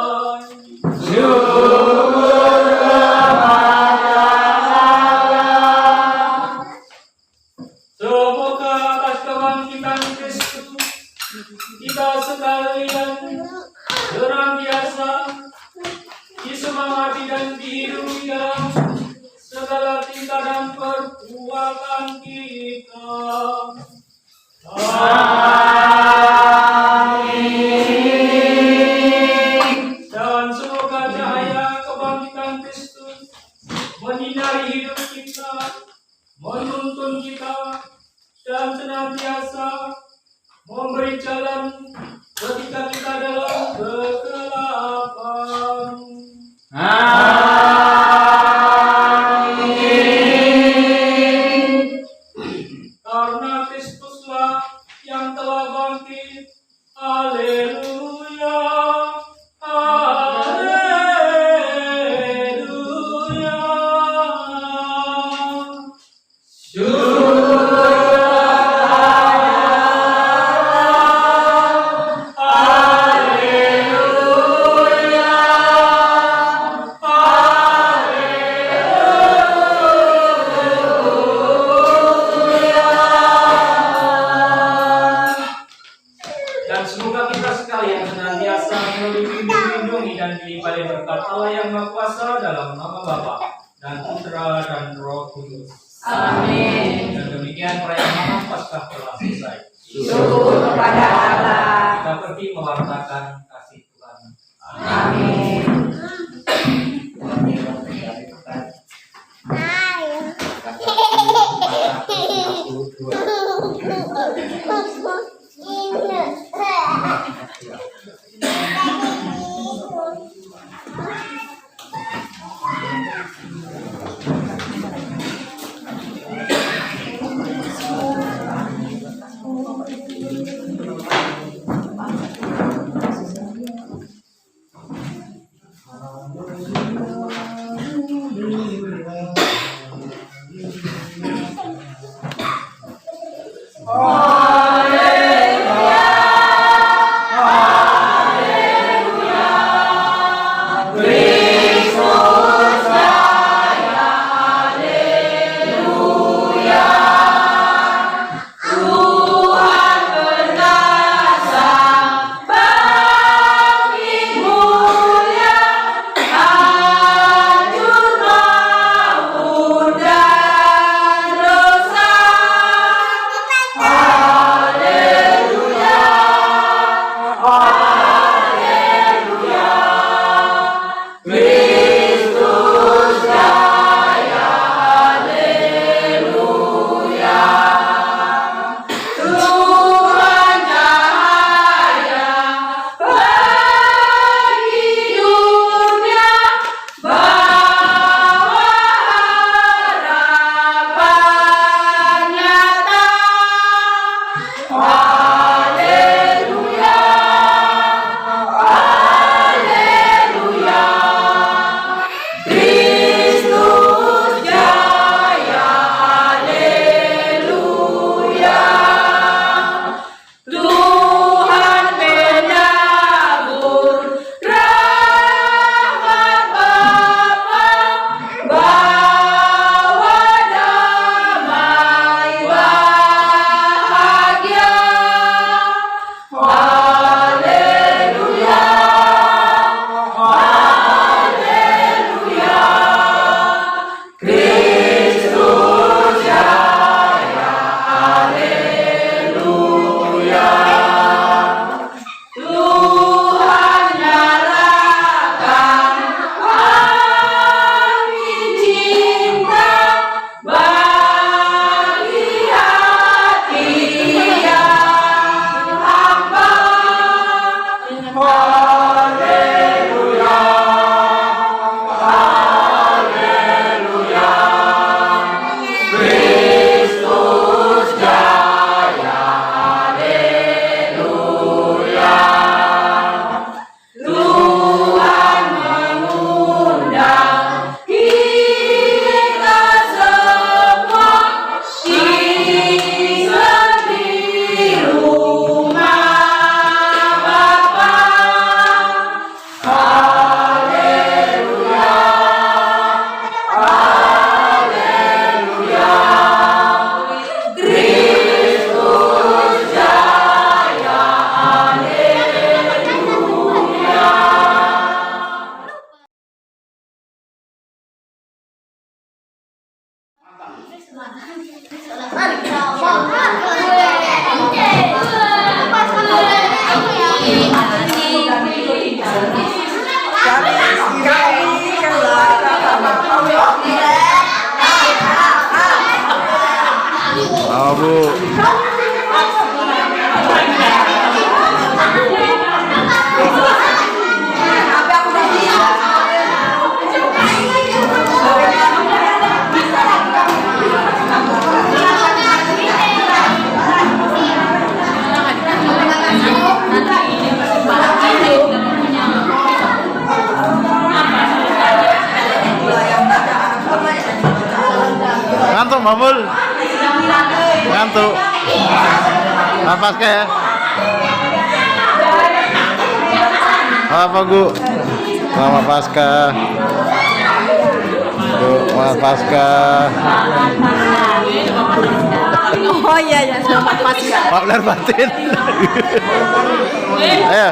disemangati dan dihidupi dalam segala tingkah dan perbuatan kita. Dan semoga cahaya kebangkitan Kristus menyinari hidup kita, menuntun kita, dan senantiasa memberi jalan ketika kita dalam kegelapan. Karena Kristuslah yang telah bangkit. Haleluya. Haleluya. Dan semoga kita sekalian senantiasa dilindungi dan dilimpahi berkat Allah yang Maha Kuasa dalam nama Bapa dan Putra dan Roh Kudus. Amin. Dan demikian perayaan malam Paskah telah selesai. Syukur kepada Allah. Kita pergi mewartakan kasih Tuhan. Amin. Bu. Ngantuk Mamul. Ngantuk. Apa ya? Apa Bu? Selamat Paskah. Selamat Paskah. Oh iya ya, selamat Paskah. Pak benar batin. Ayo.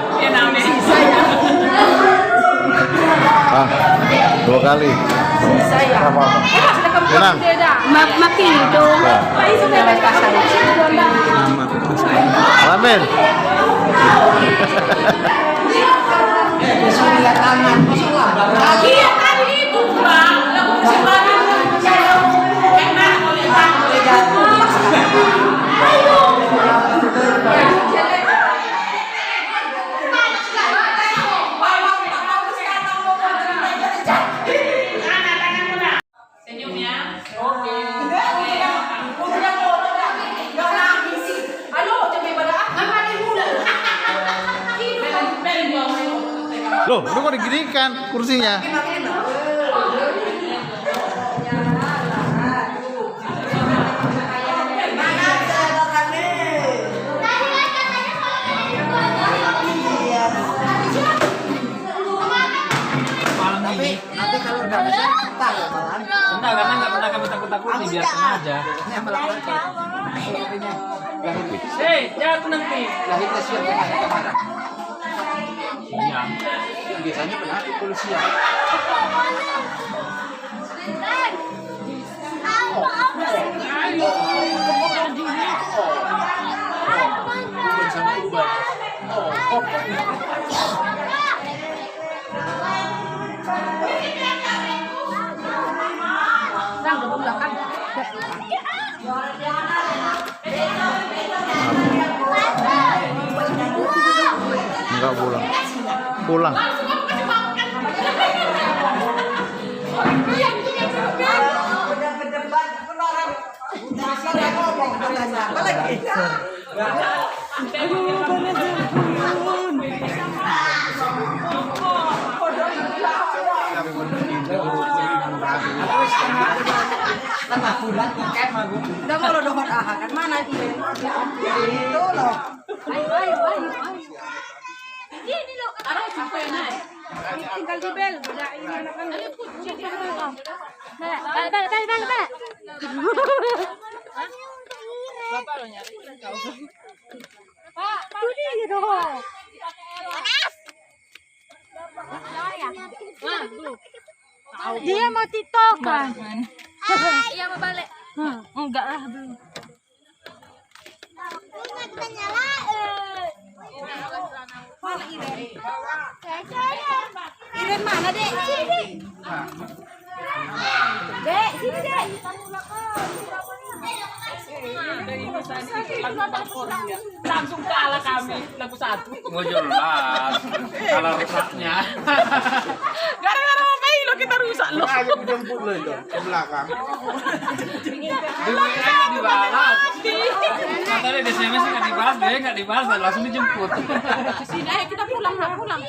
Ah, 2 kali. Apa? Tenang. Makin dong. Amin. Loh, lu kok diginikan kursinya? Nanti kalau udah besar kita ya malam. Enggak, karena nggak pernah kami takut-takuti, biarkan aja. Ini malam Jatuh nanti. lahir kesian kemana-kemana. Iya. Biasanya pernah di polisian. Enggak pulang. Pulang. Udah kalau dohon kan mana itu? Itu loh. Ayo. Ini loh. Arah siapa yang naik? Tinggal di bel, beda ini anak-anak. Bel. Bapak lo nyari kau. Pak, ini dong. Panas. Dia mau TikTok kan? Iya mau balik. Enggak lah belum. Kita nyala. Mana Iren mana dek? Sini dek. Sini dek. Langsung kalah kami lagu 1. Mau jelas. Kalau rusaknya. Gara-gara apa lo kita rusak lo. Ayo jemput lo itu ke belakang. Dibalas. Katanya di SMS nggak dibahas, langsung dijemput. Sini ayo kita pulang.